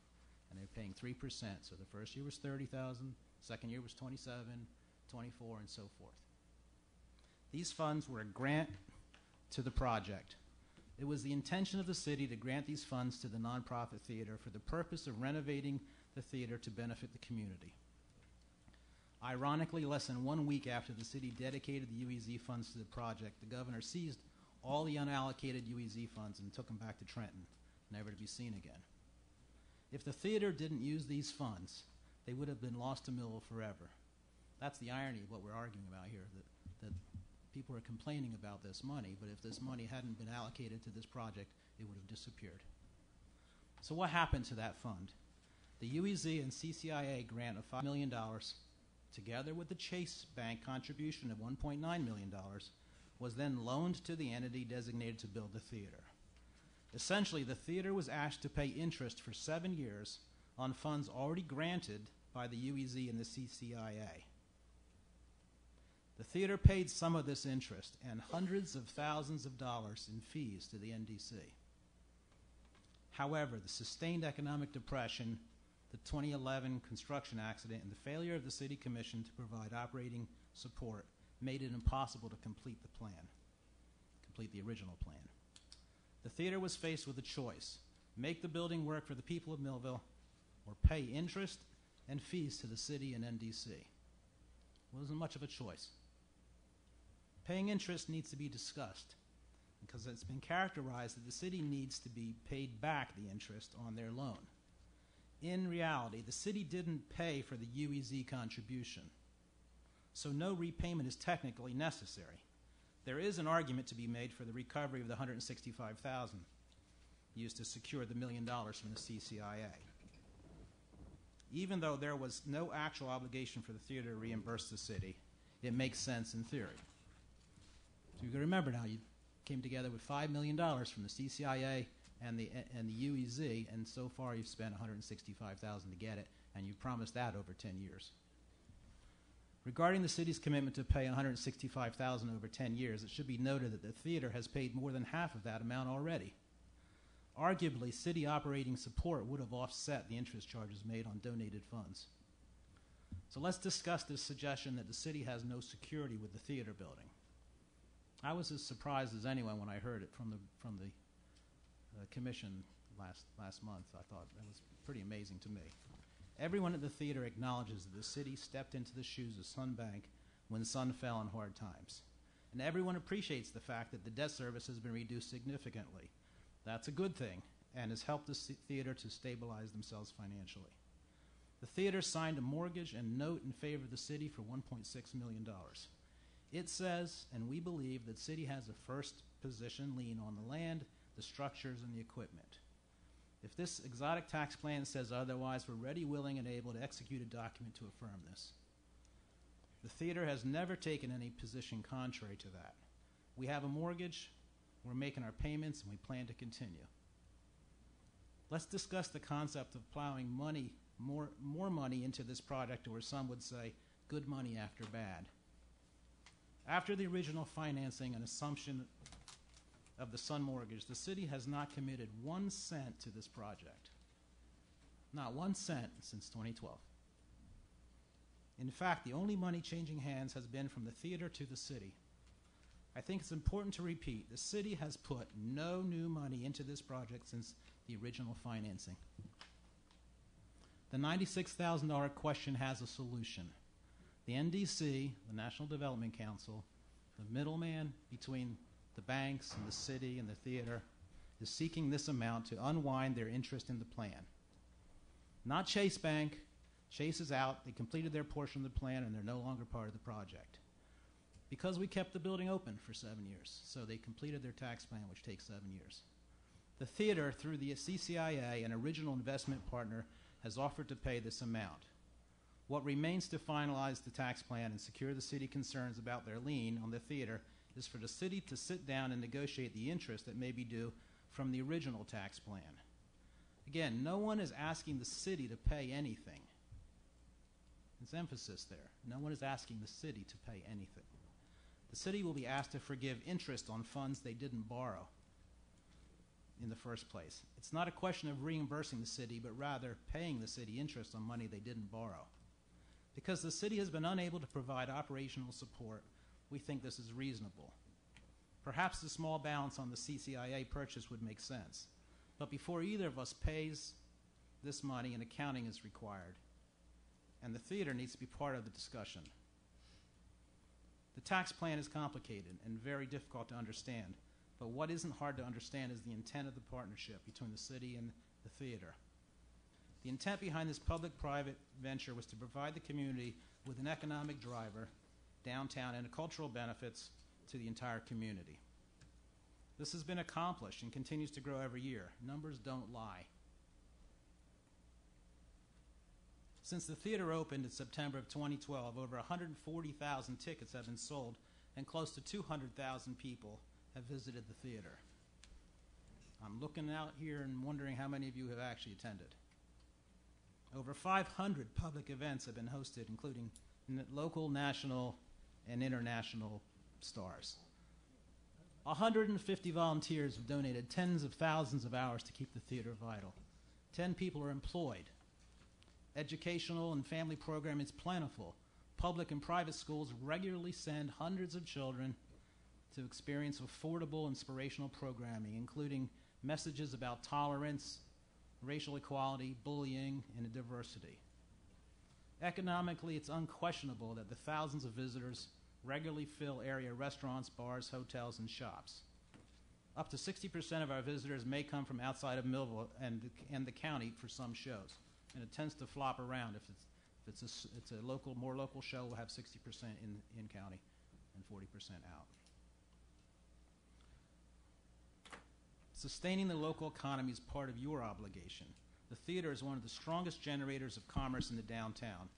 and they're paying 3%. So the first year was $30,000, second year was $27,000, $24,000, and so forth. These funds were a grant to the project. It was the intention of the city to grant these funds to the nonprofit theater for the purpose of renovating the theater to benefit the community. Ironically, less than 1 week after the city dedicated the UEZ funds to the project, the governor seized all the unallocated UEZ funds and took them back to Trenton, never to be seen again. If the theater didn't use these funds, they would have been lost to Millville forever. That's the irony of what we're arguing about here, that people are complaining about this money, but if this money hadn't been allocated to this project, it would have disappeared. So what happened to that fund? The UEZ and CCIA grant of $5 million, together with the Chase Bank contribution of $1.9 million, was then loaned to the entity designated to build the theater. Essentially, the theater was asked to pay interest for 7 years on funds already granted by the UEZ and the CCIA. The theater paid some of this interest and hundreds of thousands of dollars in fees to the NDC. However, the sustained economic depression, the 2011 construction accident, and the failure of the City Commission to provide operating support made it impossible to complete the original plan. The theater was faced with a choice: make the building work for the people of Millville, or pay interest and fees to the city and NDC. Well, there wasn't much of a choice. Paying interest needs to be discussed because it's been characterized that the city needs to be paid back the interest on their loan. In reality, the city didn't pay for the UEZ contribution, so no repayment is technically necessary. There is an argument to be made for the recovery of the $165,000 used to secure the $1 million from the CCIA. Even though there was no actual obligation for the theater to reimburse the city, it makes sense in theory. So you can remember now, you came together with $5 million from the CCIA and the UEZ, and so far you've spent $165,000 to get it, and you promised that over 10 years. Regarding the city's commitment to pay $165,000 over 10 years, it should be noted that the theater has paid more than half of that amount already. Arguably, city operating support would have offset the interest charges made on donated funds. So let's discuss this suggestion that the city has no security with the theater building. I was as surprised as anyone when I heard it from the commission last month. I thought that was pretty amazing to me. Everyone at the theater acknowledges that the city stepped into the shoes of Sun Bank when Sun fell in hard times. And everyone appreciates the fact that the debt service has been reduced significantly. That's a good thing and has helped the theater to stabilize themselves financially. The theater signed a mortgage and note in favor of the city for $1.6 million. It says, and we believe, that the city has a first position lien on the land, the structures, and the equipment. If this exotic tax plan says otherwise, we're ready, willing, and able to execute a document to affirm this. The theater has never taken any position contrary to that. We have a mortgage, we're making our payments, and we plan to continue. Let's discuss the concept of plowing money, more money into this project, or as some would say, good money after bad. After the original financing and assumption of the Sun mortgage, the city has not committed 1 cent to this project. Not 1 cent since 2012. In fact, the only money changing hands has been from the theater to the city. I think it's important to repeat, the city has put no new money into this project since the original financing. The $96,000 question has a solution. The NDC, the National Development Council, the middleman between the banks and the city and the theater, is seeking this amount to unwind their interest in the plan. Not Chase Bank. Chase is out. They completed their portion of the plan, and they're no longer part of the project. Because we kept the building open for 7 years, so they completed their tax plan, which takes 7 years. The theater, through the CCIA, an original investment partner, has offered to pay this amount. What remains to finalize the tax plan and secure the city concerns about their lien on the theater is for the city to sit down and negotiate the interest that may be due from the original tax plan. Again, no one is asking the city to pay anything. There's emphasis there. No one is asking the city to pay anything. The city will be asked to forgive interest on funds they didn't borrow in the first place. It's not a question of reimbursing the city, but rather paying the city interest on money they didn't borrow. Because the city has been unable to provide operational support, we think this is reasonable. Perhaps the small balance on the CCIA purchase would make sense. But before either of us pays this money, an accounting is required. And the theater needs to be part of the discussion. The tax plan is complicated and very difficult to understand. But what isn't hard to understand is the intent of the partnership between the city and the theater. The intent behind this public-private venture was to provide the community with an economic driver downtown and cultural benefits to the entire community. This has been accomplished and continues to grow every year. Numbers don't lie. Since the theater opened in September of 2012, over 140,000 tickets have been sold and close to 200,000 people have visited the theater. I'm looking out here and wondering how many of you have actually attended. Over 500 public events have been hosted, including local, national, and international stars. 150 volunteers have donated tens of thousands of hours to keep the theater vital. 10 people are employed. Educational and family programming is plentiful. Public and private schools regularly send hundreds of children to experience affordable, inspirational programming, including messages about tolerance, racial equality, bullying, and diversity. Economically, it's unquestionable that the thousands of visitors regularly fill area restaurants, bars, hotels, and shops. Up to 60% of our visitors may come from outside of Millville and the county for some shows, and it tends to flop around. If it's a more local show, we'll have 60% in county and 40% out. Sustaining the local economy is part of your obligation. The theater is one of the strongest generators of commerce in the downtown.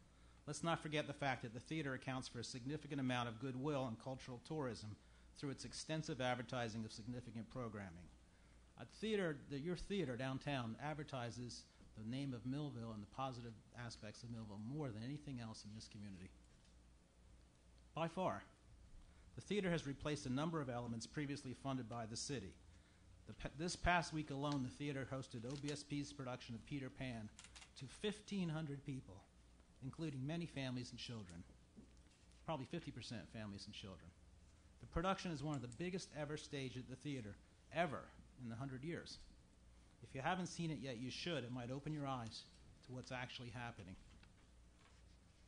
Let's not forget the fact that the theater accounts for a significant amount of goodwill and cultural tourism through its extensive advertising of significant programming. Your theater downtown advertises the name of Millville and the positive aspects of Millville more than anything else in this community. By far. The theater has replaced a number of elements previously funded by the city. This past week alone, the theater hosted OBSP's production of Peter Pan to 1,500 people, including many families and children, probably 50% families and children. The production is one of the biggest ever staged at the theater, ever, in the 100 years. If you haven't seen it yet, you should. It might open your eyes to what's actually happening.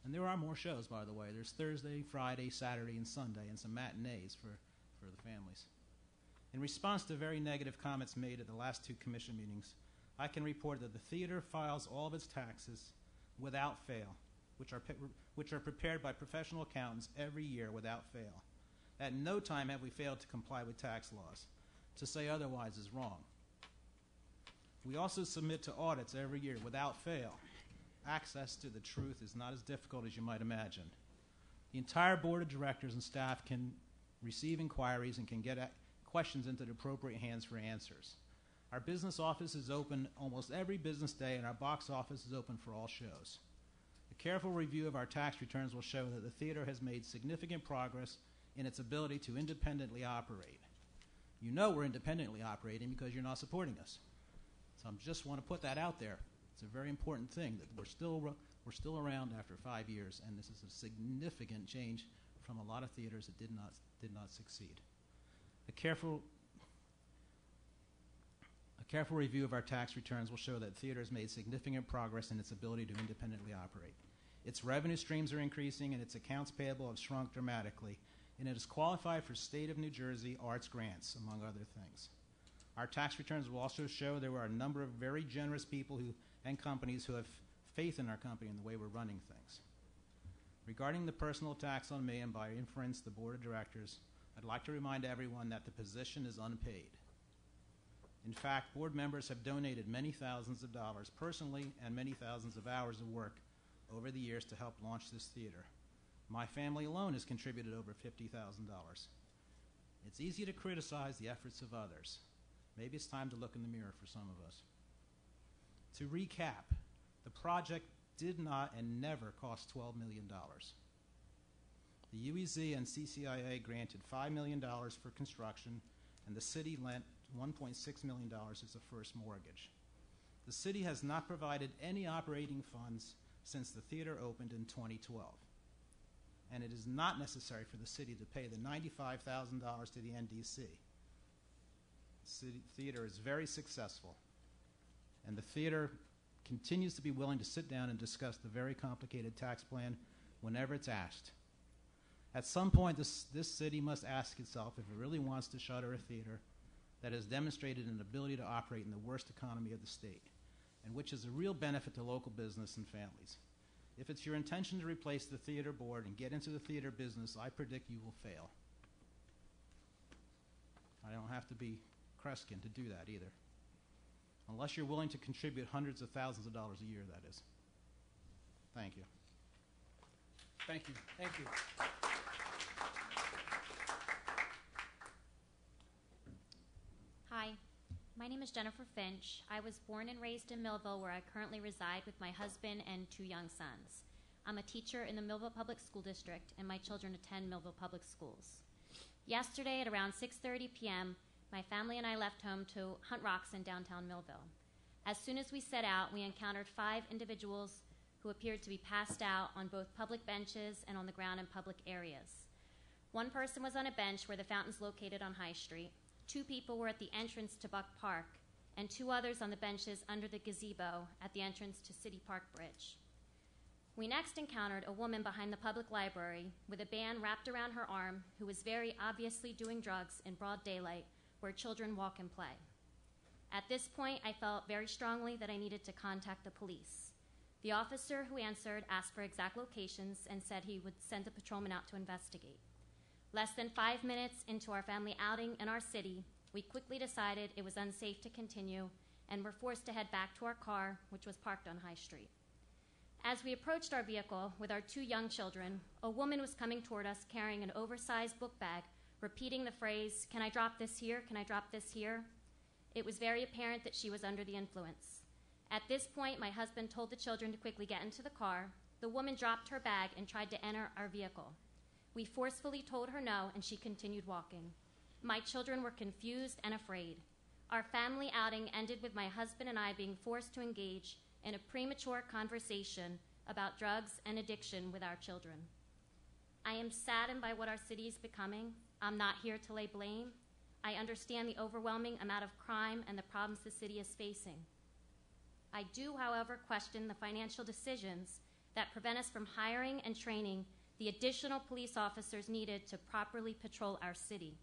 And there are more shows, by the way. There's Thursday, Friday, Saturday, and Sunday, and some matinees for the families. In response to very negative comments made at the last 2 commission meetings, I can report that the theater files all of its taxes without fail, which are prepared by professional accountants every year without fail. At no time have we failed to comply with tax laws. To say otherwise is wrong. We also submit to audits every year without fail. Access to the truth is not as difficult as you might imagine. The entire board of directors and staff can receive inquiries and can get questions into the appropriate hands for answers. Our business office is open almost every business day, and our box office is open for all shows. A careful review of our tax returns will show that the theater has made significant progress in its ability to independently operate. You know we're independently operating because you're not supporting us. So I just want to put that out there. It's a very important thing that we're still around after 5 years, and this is a significant change from a lot of theaters that did not succeed. A careful review of our tax returns will show that theaters made significant progress in its ability to independently operate. Its revenue streams are increasing, and its accounts payable have shrunk dramatically, and it is qualified for State of New Jersey arts grants, among other things. Our tax returns will also show there were a number of very generous people and companies who have faith in our company and the way we're running things. Regarding the personal tax on me and by inference the Board of Directors, I'd like to remind everyone that the position is unpaid. In fact, board members have donated many thousands of dollars personally and many thousands of hours of work over the years to help launch this theater. My family alone has contributed over $50,000. It's easy to criticize the efforts of others. Maybe it's time to look in the mirror for some of us. To recap, the project did not and never cost $12 million. The UEZ and CCIA granted $5 million for construction, and the city lent $1.6 million as a first mortgage. The city has not provided any operating funds since the theater opened in 2012. And it is not necessary for the city to pay the $95,000 to the NDC. The city theater is very successful, and the theater continues to be willing to sit down and discuss the very complicated tax plan whenever it's asked. At some point, this city must ask itself if it really wants to shutter a theater that has demonstrated an ability to operate in the worst economy of the state, and which is a real benefit to local business and families. If it's your intention to replace the theater board and get into the theater business, I predict you will fail. I don't have to be Kreskin to do that either. Unless you're willing to contribute hundreds of thousands of dollars a year, that is. Thank you. Thank you. Thank you. Hi, my name is Jennifer Finch. I was born and raised in Millville, where I currently reside with my husband and 2 young sons. I'm a teacher in the Millville Public School District, and my children attend Millville Public Schools. Yesterday at around 6:30 p.m., my family and I left home to hunt rocks in downtown Millville. As soon as we set out, we encountered 5 individuals who appeared to be passed out on both public benches and on the ground in public areas. One person was on a bench where the fountain's located on High Street. 2 people were at the entrance to Buck Park, and 2 others on the benches under the gazebo at the entrance to City Park Bridge. We next encountered a woman behind the public library with a band wrapped around her arm who was very obviously doing drugs in broad daylight where children walk and play. At this point, I felt very strongly that I needed to contact the police. The officer who answered asked for exact locations and said he would send a patrolman out to investigate. Less than 5 minutes into our family outing in our city, we quickly decided it was unsafe to continue and were forced to head back to our car, which was parked on High Street. As we approached our vehicle with our 2 young children, a woman was coming toward us carrying an oversized book bag, repeating the phrase, "Can I drop this here? Can I drop this here?" It was very apparent that she was under the influence. At this point, my husband told the children to quickly get into the car. The woman dropped her bag and tried to enter our vehicle. We forcefully told her no, and she continued walking. My children were confused and afraid. Our family outing ended with my husband and I being forced to engage in a premature conversation about drugs and addiction with our children. I am saddened by what our city is becoming. I'm not here to lay blame. I understand the overwhelming amount of crime and the problems the city is facing. I do, however, question the financial decisions that prevent us from hiring and training the additional police officers needed to properly patrol our city.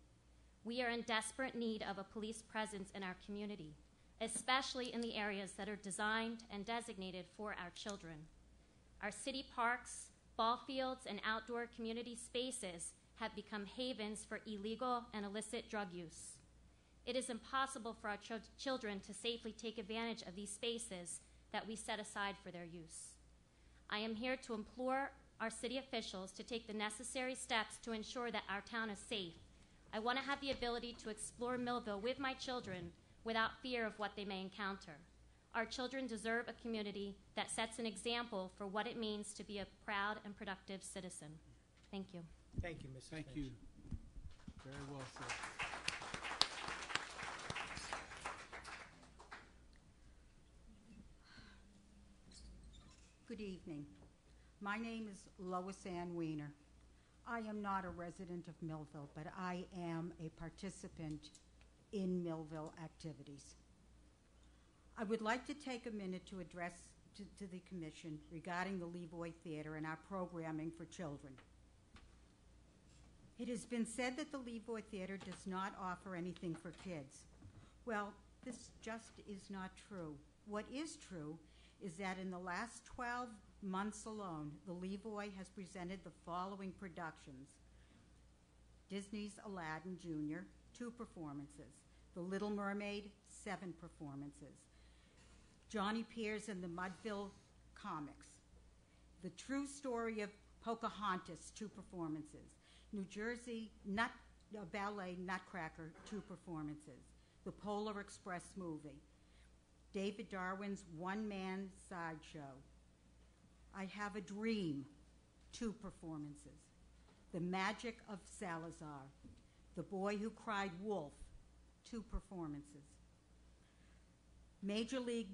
We are in desperate need of a police presence in our community, especially in the areas that are designed and designated for our children. Our city parks, ball fields, and outdoor community spaces have become havens for illegal and illicit drug use. It is impossible for our children to safely take advantage of these spaces that we set aside for their use. I am here to implore our city officials to take the necessary steps to ensure that our town is safe. I want to have the ability to explore Millville with my children without fear of what they may encounter. Our children deserve a community that sets an example for what it means to be a proud and productive citizen. Thank you. Thank you, Mrs. Thank Finch. you. Very well said. Good evening. My name is Lois Ann Weiner. I am not a resident of Millville, but I am a participant in Millville activities. I would like to take a minute to address to the Commission regarding the Levoy Theater and our programming for children. It has been said that the Levoy Theater does not offer anything for kids. Well, this just is not true. What is true is that in the last 12 months alone, the Levoy has presented the following productions: Disney's Aladdin Jr., 2 performances; The Little Mermaid, 7 performances; Johnny Pierce and the Mudville Comics; The True Story of Pocahontas, 2 performances; New Jersey Ballet Nutcracker, 2 performances; The Polar Express Movie; David Darwin's One-Man Sideshow; I Have a Dream, 2 performances; The Magic of Salazar; The Boy Who Cried Wolf, 2 performances. Major League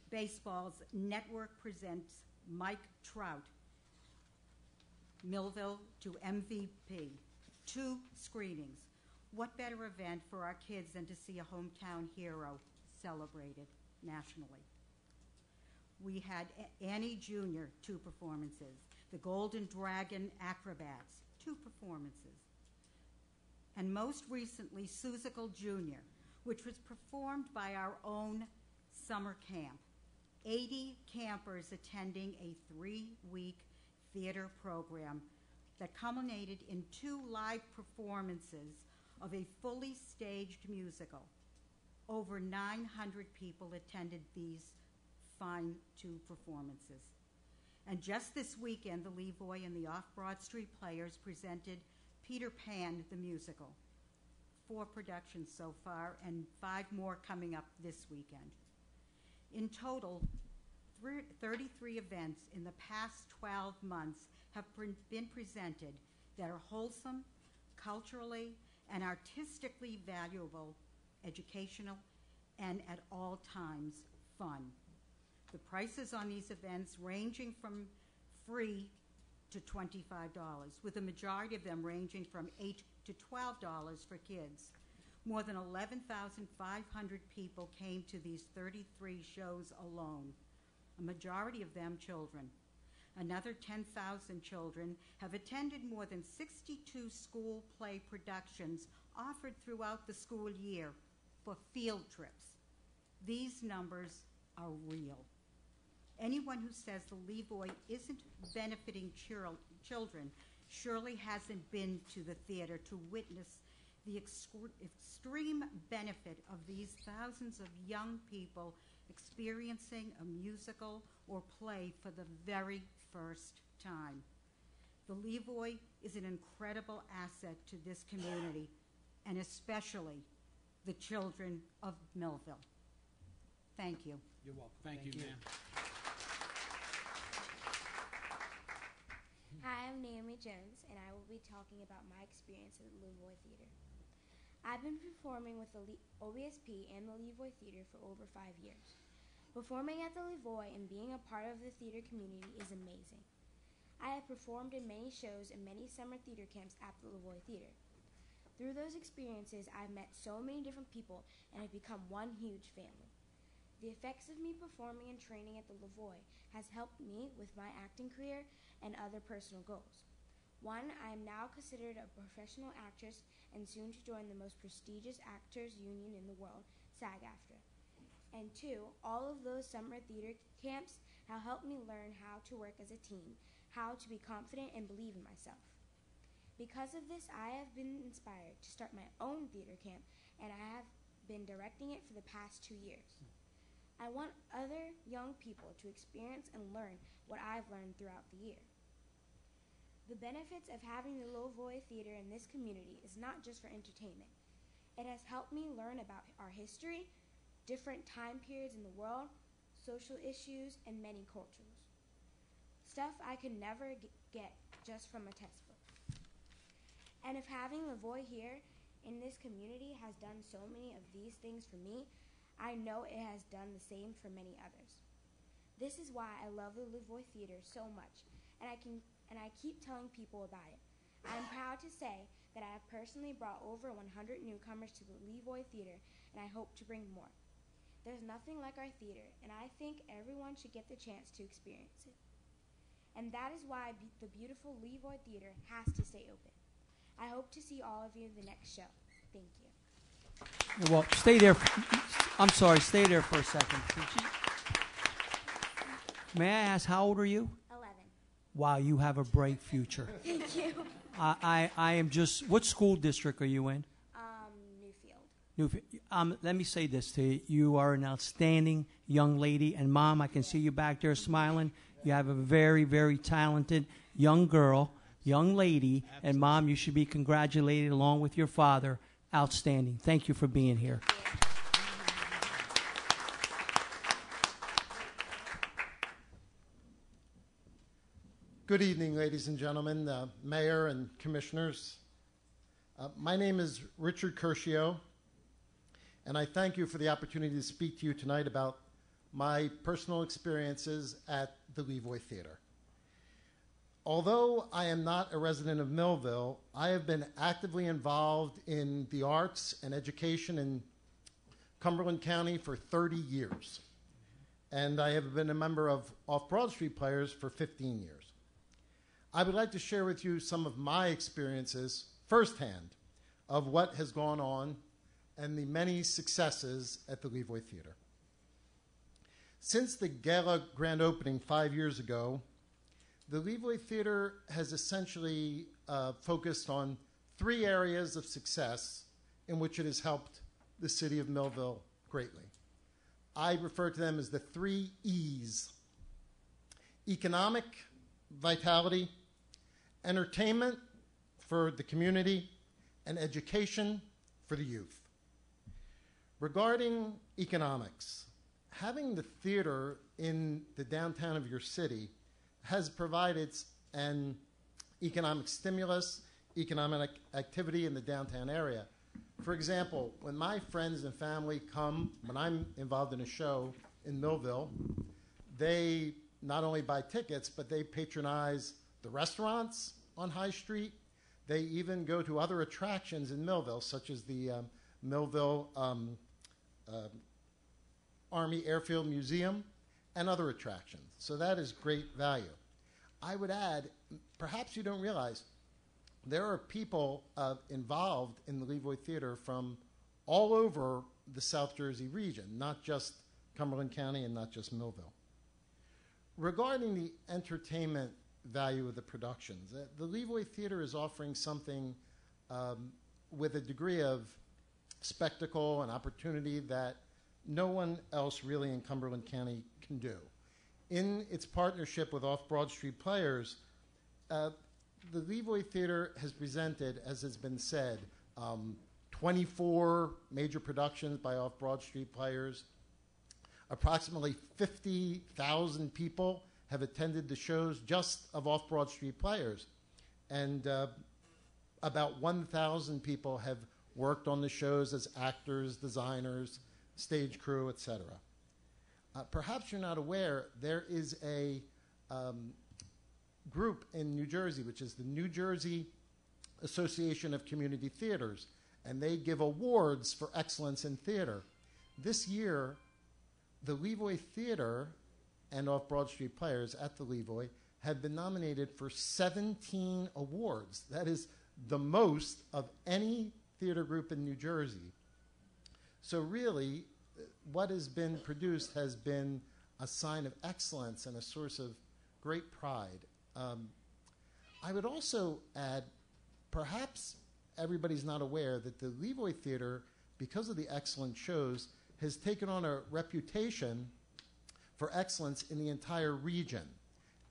Baseball's network presents Mike Trout, Millville to MVP, 2 screenings. What better event for our kids than to see a hometown hero celebrated nationally? We had Annie Jr., 2 performances; The Golden Dragon Acrobats, 2 performances; and most recently, Susical Jr., which was performed by our own summer camp. 80 campers attending a 3-week theater program that culminated in 2 live performances of a fully staged musical. Over 900 people attended these fine 2 performances. And just this weekend, the Levoy and the Off-Broad Street Players presented Peter Pan the Musical. 4 productions so far, and 5 more coming up this weekend. In total, 33 events in the past 12 months have been presented that are wholesome, culturally, and artistically valuable, educational, and at all times fun. The prices on these events ranging from free to $25, with the majority of them ranging from $8 to $12 for kids. More than 11,500 people came to these 33 shows alone, a majority of them children. Another 10,000 children have attended more than 62 school play productions offered throughout the school year for field trips. These numbers are real. Anyone who says the Levoy isn't benefiting children surely hasn't been to the theater to witness the extreme benefit of these thousands of young people experiencing a musical or play for the very first time. The Levoy is an incredible asset to this community, and especially the children of Millville. Thank you. You're welcome. Thank you, ma'am. Hi, I'm Naomi Jones, and I will be talking about my experience at the Levoy Theater. I've been performing with the OBSP and the Levoy Theater for over 5 years. Performing at the Levoy and being a part of the theater community is amazing. I have performed in many shows and many summer theater camps at the Levoy Theater. Through those experiences, I've met so many different people and have become one huge family. The effects of me performing and training at the Levoy has helped me with my acting career and other personal goals. 1, I am now considered a professional actress and soon to join the most prestigious actors union in the world, SAG-AFTRA. And 2, all of those summer theater camps have helped me learn how to work as a team, how to be confident and believe in myself. Because of this, I have been inspired to start my own theater camp, and I have been directing it for the past 2 years. I want other young people to experience and learn what I've learned throughout the year. The benefits of having the Levoy Theater in this community is not just for entertainment. It has helped me learn about our history, different time periods in the world, social issues, and many cultures. Stuff I could never get just from a textbook. And if having Levoy here in this community has done so many of these things for me, I know it has done the same for many others. This is why I love the Lavoie Theater so much, and I keep telling people about it. I am proud to say that I have personally brought over 100 newcomers to the Lavoie Theater, and I hope to bring more. There's nothing like our theater, and I think everyone should get the chance to experience it. And that is why the beautiful Lavoie Theater has to stay open. I hope to see all of you in the next show. Thank you. Well, stay there. I'm sorry, stay there for a second. May I ask, how old are you? 11. Wow, you have a bright future. Thank you. I am just, what school district are you in? Newfield. Let me say this to you. You are an outstanding young lady. And, Mom, I can see you back there smiling. You have a very, very talented young girl, young lady. Absolutely. And, Mom, you should be congratulated along with your father. Outstanding. Thank you for being here. Good evening, ladies and gentlemen, Mayor and Commissioners. My name is Richard Curcio, and I thank you for the opportunity to speak to you tonight about my personal experiences at the Lavoie Theater. Although I am not a resident of Millville, I have been actively involved in the arts and education in Cumberland County for 30 years, and I have been a member of Off Broad Street Players for 15 years. I would like to share with you some of my experiences firsthand of what has gone on and the many successes at the Lavoie Theater. Since the gala grand opening 5 years ago, the Lavoie Theater has essentially focused on 3 areas of success in which it has helped the city of Millville greatly. I refer to them as the 3 E's: economic vitality, entertainment for the community, and education for the youth. Regarding economics, having the theater in the downtown of your city has provided an economic stimulus, economic activity in the downtown area. For example, when my friends and family come, when I'm involved in a show in Millville, they not only buy tickets, but they patronize the restaurants on High Street. They even go to other attractions in Millville, such as the Millville Army Airfield Museum and other attractions. So that is great value. I would add, perhaps you don't realize, there are people involved in the Lavoie Theater from all over the South Jersey region, not just Cumberland County and not just Millville. Regarding the entertainment value of the productions, the Lavoie Theater is offering something with a degree of spectacle and opportunity that no one else really in Cumberland County can do. In its partnership with Off Broad Street Players, the Lavoie Theater has presented, as has been said, 24 major productions by Off Broad Street Players. Approximately 50,000 people have attended the shows just of Off Broad Street Players, and about 1,000 people have worked on the shows as actors, designers, stage crew, etc. Perhaps you're not aware, there is a group in New Jersey, which is the New Jersey Association of Community Theaters, and they give awards for excellence in theater. This year, the Lavoie Theater and Off Broad Street Players at the Lavoie have been nominated for 17 awards. That is the most of any theater group in New Jersey. So really, what has been produced has been a sign of excellence and a source of great pride. I would also add, perhaps everybody's not aware that the Lavoie Theater, because of the excellent shows, has taken on a reputation for excellence in the entire region.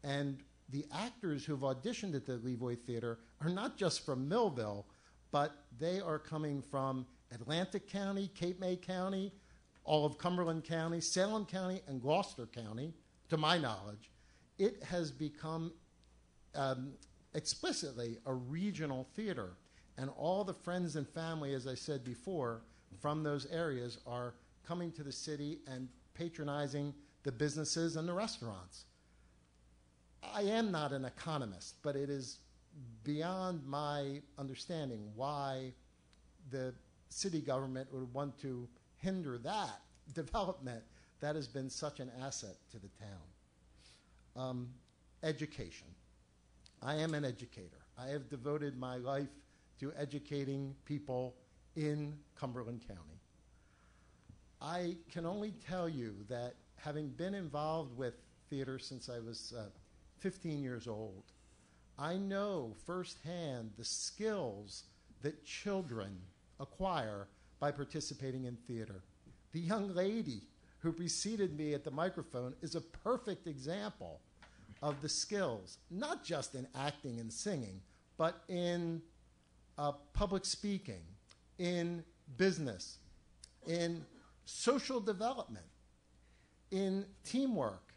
And the actors who've auditioned at the Lavoie Theater are not just from Millville, but they are coming from Atlantic County, Cape May County, all of Cumberland County, Salem County, and Gloucester County, to my knowledge. It has become explicitly a regional theater, and all the friends and family, as I said before, from those areas are coming to the city and patronizing the businesses and the restaurants. I am not an economist, but it is beyond my understanding why the city government would want to hinder that development that has been such an asset to the town. Education. I am an educator. I have devoted my life to educating people in Cumberland County. I can only tell you that having been involved with theater since I was 15 years old, I know firsthand the skills that children acquire by participating in theater. The young lady who preceded me at the microphone is a perfect example of the skills, not just in acting and singing, but in public speaking, in business, in social development, in teamwork.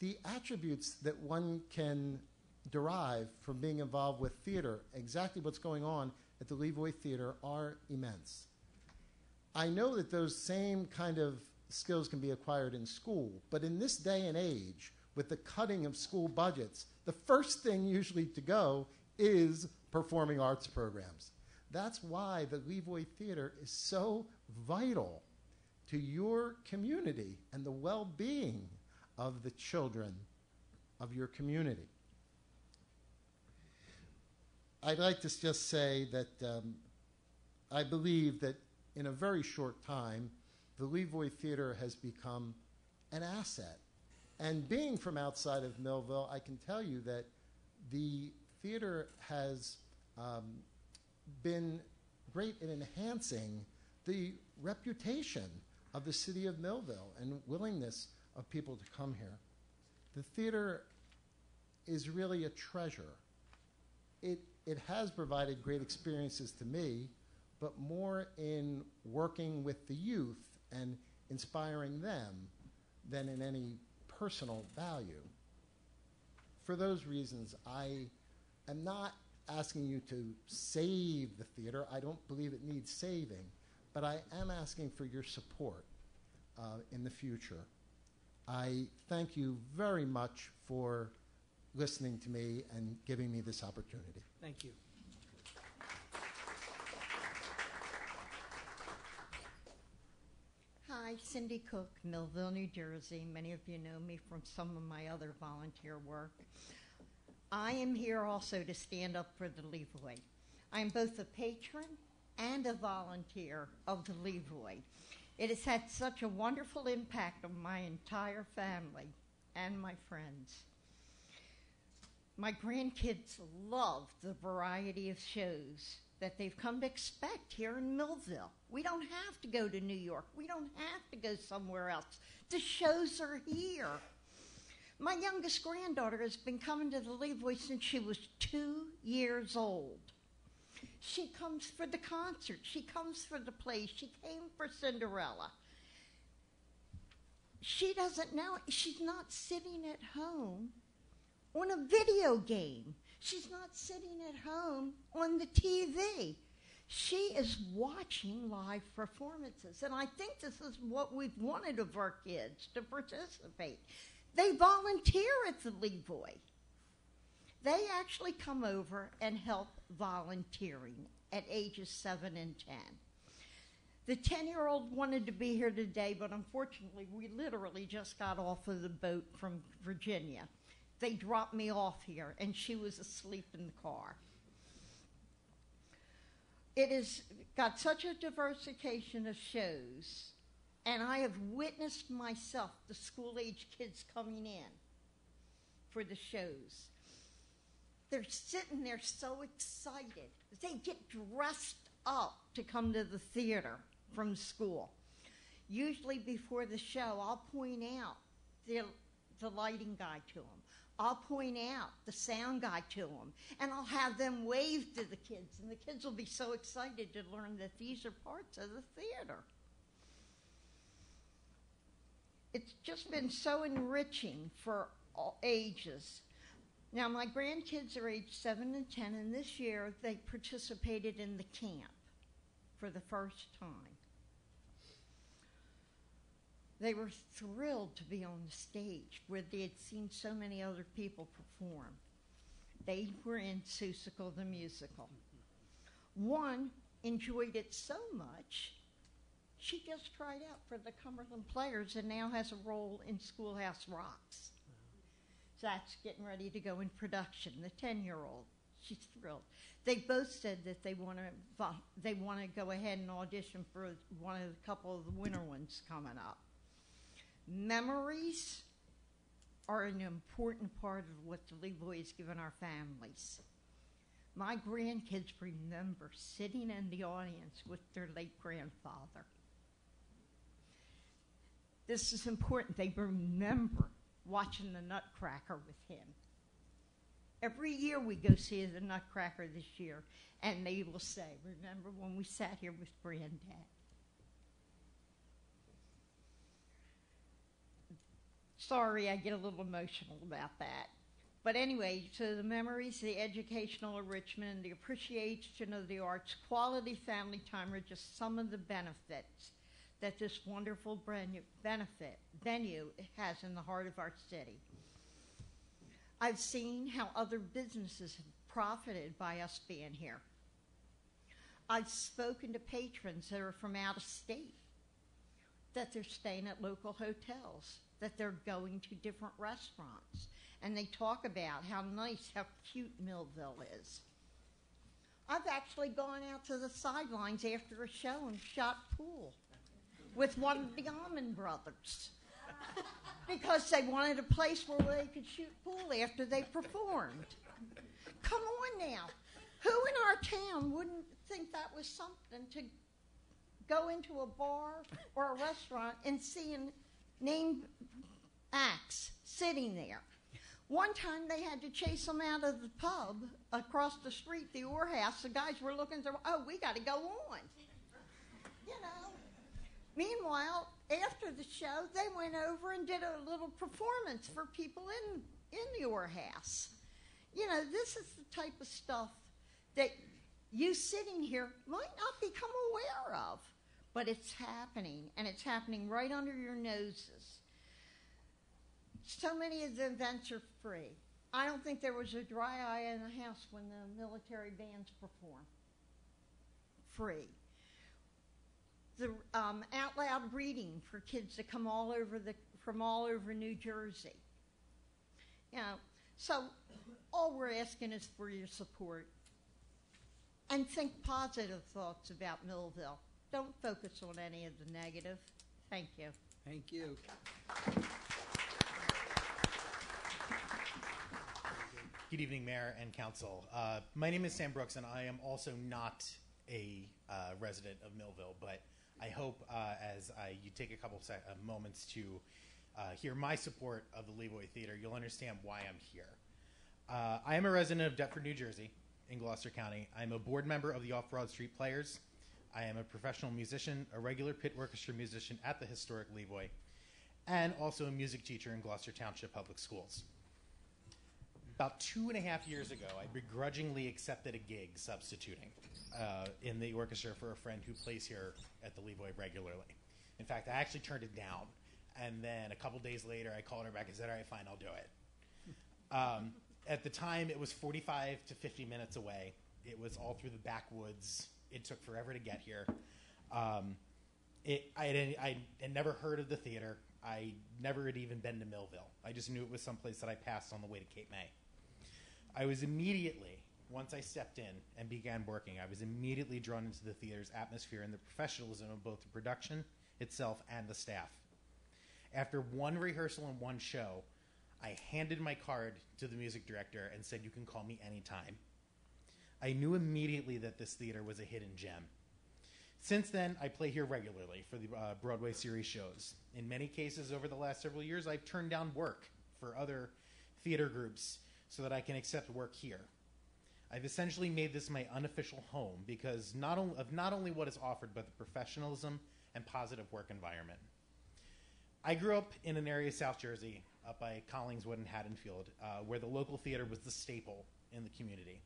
The attributes that one can derive from being involved with theater, exactly what's going on at the Levoy Theater, are immense. I know that those same kind of skills can be acquired in school, but in this day and age, with the cutting of school budgets, the first thing usually to go is performing arts programs. That's why the Levoy Theater is so vital to your community and the well-being of the children of your community. I'd like to just say that I believe that in a very short time, the Levoy Theater has become an asset. And being from outside of Millville, I can tell you that the theater has been great in enhancing the reputation of the city of Millville and willingness of people to come here. The theater is really a treasure. It has provided great experiences to me, but more in working with the youth and inspiring them than in any personal value. For those reasons, I am not asking you to save the theater. I don't believe it needs saving, but I am asking for your support in the future. I thank you very much for listening to me and giving me this opportunity. Thank you. Hi, Cindy Cook, Millville, New Jersey. Many of you know me from some of my other volunteer work. I am here also to stand up for the Levoy. I am both a patron and a volunteer of the Levoy. It has had such a wonderful impact on my entire family and my friends. My grandkids love the variety of shows that they've come to expect here in Millville. We don't have to go to New York. We don't have to go somewhere else. The shows are here. My youngest granddaughter has been coming to the Levoy since she was 2 years old. She comes for the concert. She comes for the plays. She came for Cinderella. She doesn't know. She's not sitting at home on a video game. She's not sitting at home on the TV. She is watching live performances. And I think this is what we've wanted of our kids, to participate. They volunteer at the Levoy. They actually come over and help volunteering at ages 7 and 10. The 10-year-old wanted to be here today, but unfortunately, we literally just got off of the boat from Virginia. They dropped me off here, and she was asleep in the car. It has got such a diversification of shows, and I have witnessed myself the school-age kids coming in for the shows. They're sitting there so excited. They get dressed up to come to the theater from school. Usually before the show, I'll point out the lighting guy to them. I'll point out the sound guy to them, and I'll have them wave to the kids, and the kids will be so excited to learn that these are parts of the theater. It's just been so enriching for all ages. Now, my grandkids are age 7 and 10, and this year they participated in the camp for the first time. They were thrilled to be on the stage where they had seen so many other people perform. They were in Seussical the musical. One enjoyed it so much, she just tried out for the Cumberland Players and now has a role in Schoolhouse Rocks. So that's getting ready to go in production, the 10-year-old. She's thrilled. They both said that they want to go ahead and audition for one of the couple of the winter ones coming up. Memories are an important part of what the Levoy has given our families. My grandkids remember sitting in the audience with their late grandfather. This is important. They remember watching the Nutcracker with him. Every year we go see the Nutcracker this year, and they will say, remember when we sat here with Granddad? Sorry, I get a little emotional about that. But anyway, so the memories, the educational enrichment, and the appreciation of the arts, quality family time are just some of the benefits that this wonderful venue has in the heart of our city. I've seen how other businesses have profited by us being here. I've spoken to patrons that are from out of state, that they're staying at local hotels, that they're going to different restaurants, and they talk about how nice, how cute Millville is. I've actually gone out to the sidelines after a show and shot pool with one of the Almond brothers because they wanted a place where they could shoot pool after they performed. Come on now. Who in our town wouldn't think that was something to go into a bar or a restaurant and see named acts sitting there? One time they had to chase them out of the pub across the street, the Orr House. The guys were looking through, oh, we got to go on. You know. Meanwhile, after the show, they went over and did a little performance for people in the Orr House. You know, this is the type of stuff that you sitting here might not become aware of, but it's happening, and it's happening right under your noses. So many of the events are free. I don't think there was a dry eye in the house when the military bands perform. Free. The out loud reading for kids that come from all over New Jersey. You know, so all we're asking is for your support. And think positive thoughts about Millville. Don't focus on any of the negative. Thank you. Thank you. Good evening, Mayor and Council. My name is Sam Brooks, and I am also not a resident of Millville, but I hope as you take a couple moments to hear my support of the Levoy Theater, you'll understand why I'm here. I am a resident of Deptford, New Jersey, in Gloucester County. I'm a board member of the Off-Broad Street Players. I am a professional musician, a regular pit orchestra musician at the historic Levoy, and also a music teacher in Gloucester Township Public Schools. About 2.5 years ago, I begrudgingly accepted a gig substituting in the orchestra for a friend who plays here at the Levoy regularly. In fact, I actually turned it down, and then a couple days later, I called her back and said, all right, fine, I'll do it. At the time, it was 45 to 50 minutes away. It was all through the backwoods. It took forever to get here. I had never heard of the theater. I never had even been to Millville. I just knew it was someplace that I passed on the way to Cape May. I was immediately, once I stepped in and began working, I was immediately drawn into the theater's atmosphere and the professionalism of both the production itself and the staff. After one rehearsal and one show, I handed my card to the music director and said, you can call me anytime. I knew immediately that this theater was a hidden gem. Since then, I play here regularly for the Broadway series shows. In many cases over the last several years, I've turned down work for other theater groups so that I can accept work here. I've essentially made this my unofficial home because not only what is offered, but the professionalism and positive work environment. I grew up in an area of South Jersey, up by Collingswood and Haddonfield, where the local theater was the staple in the community.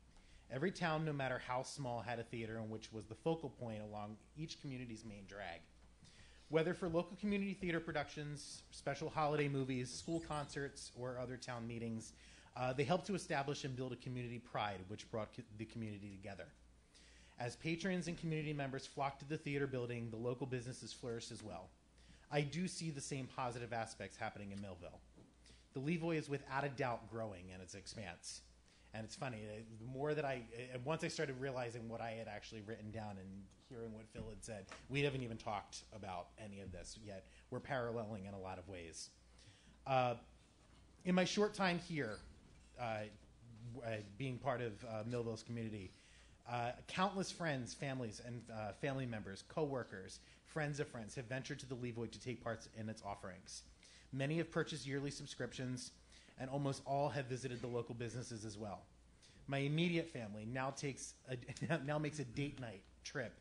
Every town, no matter how small, had a theater in which was the focal point along each community's main drag. Whether for local community theater productions, special holiday movies, school concerts, or other town meetings, they helped to establish and build a community pride, which brought the community together. As patrons and community members flocked to the theater building, the local businesses flourished as well. I do see the same positive aspects happening in Millville. The Levoy is without a doubt growing in its expanse. And it's funny, the more that once I started realizing what I had actually written down and hearing what Phil had said, we haven't even talked about any of this yet. We're paralleling in a lot of ways. In my short time here, being part of Millville's community, countless friends, families, and family members, co-workers, friends of friends have ventured to the Levoy to take part in its offerings. Many have purchased yearly subscriptions, and almost all have visited the local businesses as well. My immediate family now makes a date night trip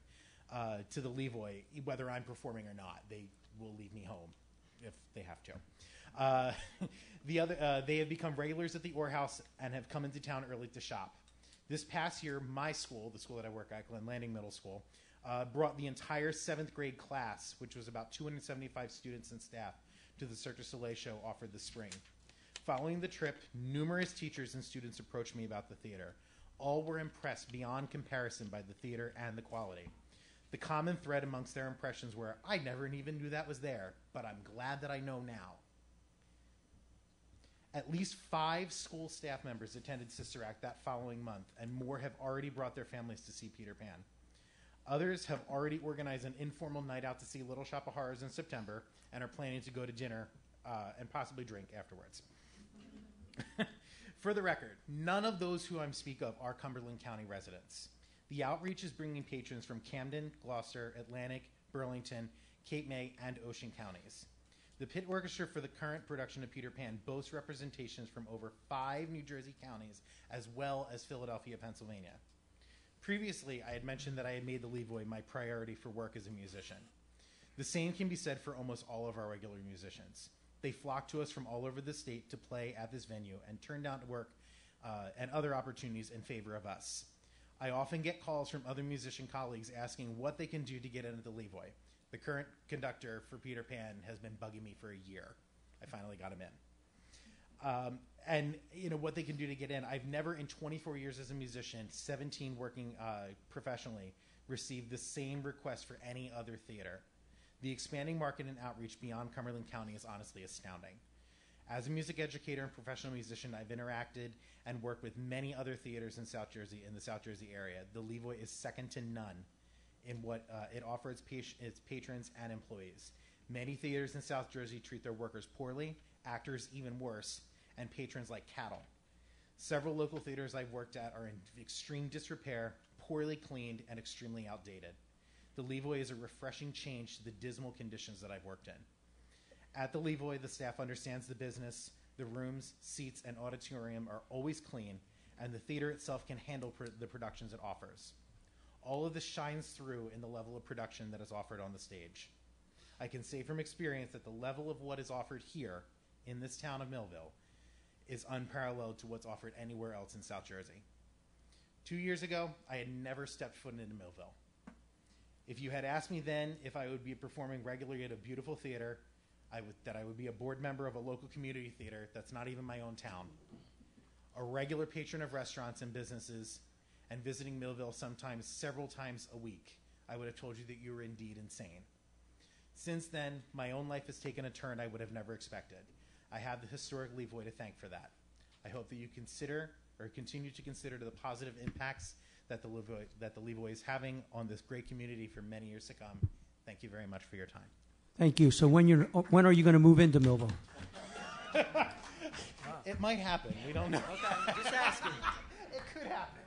to the Levoy, whether I'm performing or not. They will leave me home if they have to. They have become regulars at the Orr House and have come into town early to shop. This past year, my school, the school that I work at, Glen Landing Middle School, brought the entire 7th grade class, which was about 275 students and staff, to the Cirque du Soleil show offered this spring. Following the trip, numerous teachers and students approached me about the theater. All were impressed beyond comparison by the theater and the quality. The common thread amongst their impressions were, I never even knew that was there, but I'm glad that I know now. At least 5 school staff members attended Sister Act that following month, and more have already brought their families to see Peter Pan. Others have already organized an informal night out to see Little Shop of Horrors in September and are planning to go to dinner and possibly drink afterwards. For the record, none of those who I speak of are Cumberland County residents. The outreach is bringing patrons from Camden, Gloucester, Atlantic, Burlington, Cape May, and Ocean counties. The pit orchestra for the current production of Peter Pan boasts representations from over 5 New Jersey counties, as well as Philadelphia, Pennsylvania. Previously, I had mentioned that I had made the Levoy my priority for work as a musician. The same can be said for almost all of our regular musicians. They flock to us from all over the state to play at this venue and turn down work and other opportunities in favor of us. I often get calls from other musician colleagues asking what they can do to get into the Levoy. The current conductor for Peter Pan has been bugging me for a year. I finally got him in. And you know what they can do to get in. I've never in 24 years as a musician, 17 working professionally, received the same request for any other theater. The expanding market and outreach beyond Cumberland County is honestly astounding. As a music educator and professional musician, I've interacted and worked with many other theaters in the South Jersey area. The Levoy is second to none in what it offers its patrons and employees. Many theaters in South Jersey treat their workers poorly, actors even worse, and patrons like cattle. Several local theaters I've worked at are in extreme disrepair, poorly cleaned, and extremely outdated. The Levoy is a refreshing change to the dismal conditions that I've worked in. At the Levoy, the staff understands the business. The rooms, seats, and auditorium are always clean, and the theater itself can handle the productions it offers. All of this shines through in the level of production that is offered on the stage. I can say from experience that the level of what is offered here in this town of Millville is unparalleled to what's offered anywhere else in South Jersey. 2 years ago, I had never stepped foot into Millville. If you had asked me then if I would be performing regularly at a beautiful theater, that I would be a board member of a local community theater that's not even my own town, a regular patron of restaurants and businesses, and visiting Millville sometimes several times a week, I would have told you that you were indeed insane. Since then, my own life has taken a turn I would have never expected. I have the historic Levoy to thank for that. I hope that you consider or continue to consider the positive impacts that the Levoy is having on this great community for many years to come. Thank you very much for your time. Thank you. So when are you going to move into Millville? It might happen. We don't know. Okay, just asking. It could happen.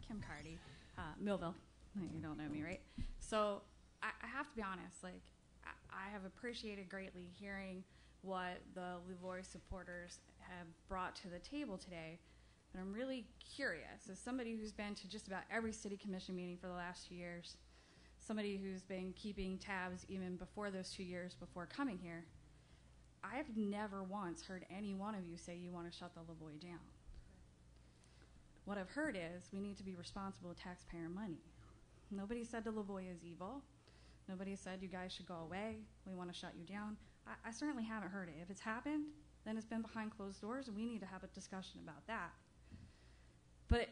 Kim Cardy, Millville. You don't know me, right? So I have to be honest. Like, I have appreciated greatly hearing what the Levoy supporters have brought to the table today. But I'm really curious, as somebody who's been to just about every city commission meeting for the last 2 years, somebody who's been keeping tabs even before those 2 years before coming here, I have never once heard any one of you say you want to shut the Levoy down. what I've heard is we need to be responsible with taxpayer money. Nobody said the Lavoie is evil. Nobody said you guys should go away. We want to shut you down. I certainly haven't heard it. If it's happened, then it's been behind closed doors, and we need to have a discussion about that. But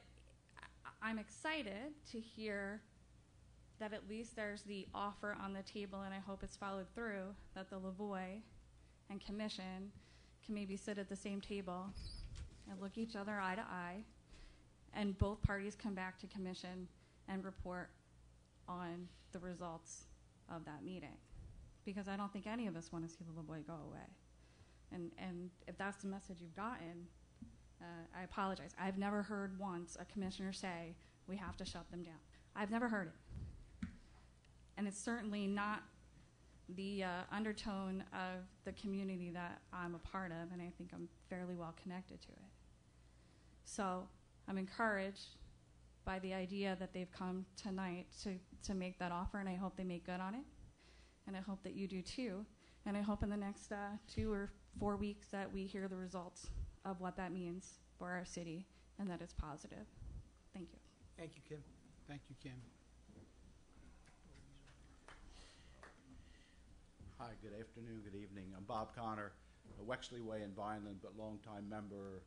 I'm excited to hear that at least there's the offer on the table, and I hope it's followed through, that the Lavoie and commission can maybe sit at the same table and look each other eye to eye, and both parties come back to commission and report on the results of that meeting. Because I don't think any of us want to see the Lavoie go away. And if that's the message you've gotten, I apologize. I've never heard once a commissioner say, we have to shut them down. I've never heard it. And it's certainly not the undertone of the community that I'm a part of, and I think I'm fairly well connected to it. So I'm encouraged by the idea that they've come tonight to make that offer, and I hope they make good on it. And I hope that you do too. And I hope in the next 2 or 4 weeks that we hear the results of what that means for our city and that it's positive. Thank you. Thank you, Kim. Thank you, Kim. Hi, good afternoon, good evening. I'm Bob Connor, a Wexley Way in Vineland, but longtime member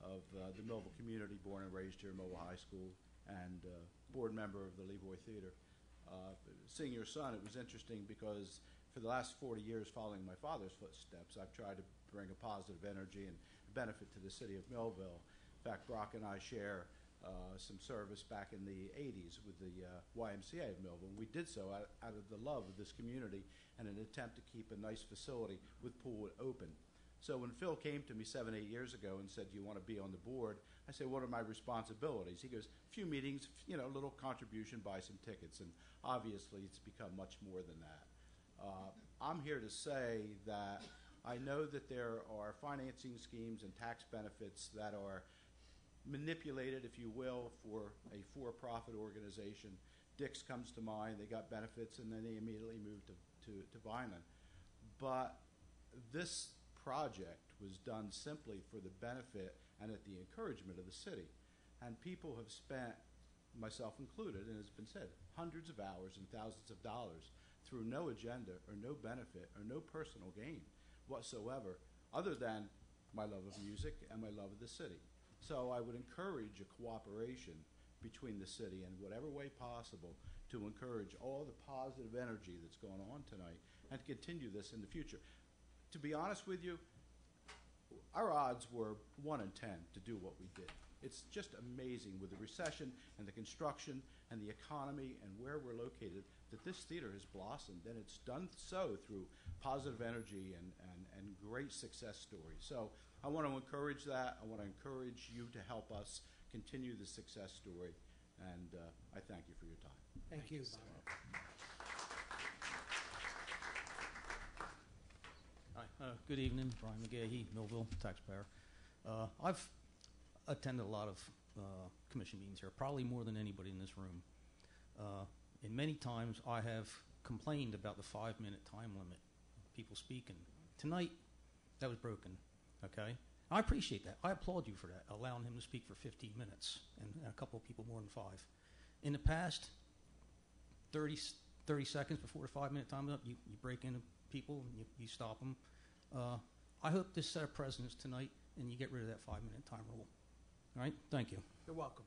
of the Millville community, born and raised here at Millville High School, and board member of the Levoy Theater. Seeing your son, it was interesting because for the last 40 years following my father's footsteps, I've tried to bring a positive energy and benefit to the city of Millville. In fact, Brock and I share some service back in the 80s with the YMCA of Millville. We did so out of the love of this community and an attempt to keep a nice facility with pool open. So when Phil came to me 7, 8 years ago and said, do you want to be on the board? I said, what are my responsibilities? He goes, a few meetings, you know, a little contribution, buy some tickets. And obviously it's become much more than that. I'm here to say that I know that there are financing schemes and tax benefits that are manipulated, if you will, for a for-profit organization. Dick's comes to mind. They got benefits and then they immediately moved to Vineland. But this project was done simply for the benefit and at the encouragement of the city. And people have spent, myself included, and it's been said, hundreds of hours and thousands of dollars through no agenda or no benefit or no personal gain whatsoever, other than my love of music and my love of the city. So I would encourage a cooperation between the city in whatever way possible to encourage all the positive energy that's going on tonight and to continue this in the future. To be honest with you, our odds were 1 in 10 to do what we did. It's just amazing with the recession and the construction and the economy and where we're located that this theater has blossomed, and it's done so through positive energy and great success stories. So I want to encourage that. I want to encourage you to help us continue the success story, and I thank you for your time. Thank you. Hi, good evening. Brian McGahee, Millville, taxpayer. I've attended a lot of commission meetings here, probably more than anybody in this room. And many times I have complained about the 5-minute time limit, people speaking. Tonight, that was broken, okay? I appreciate that. I applaud you for that, allowing him to speak for 15 minutes and a couple of people more than 5. In the past, 30 seconds before the 5-minute time up, you break into people and you stop them. I hope this set a precedence tonight and you get rid of that 5-minute time rule. All right? Thank you. You're welcome.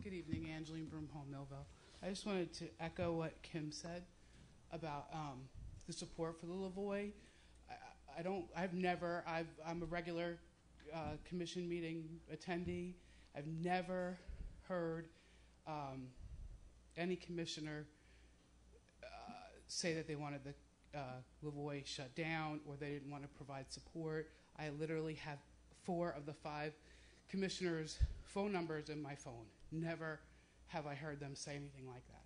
Good evening, Angeline Broomhall, Millville. I just wanted to echo what Kim said about the support for the Lavoie. I'm a regular commission meeting attendee. I've never heard any commissioner say that they wanted the Lavoie shut down or they didn't want to provide support. I literally have 4 of the 5 commissioners' phone numbers in my phone. Never have I heard them say anything like that.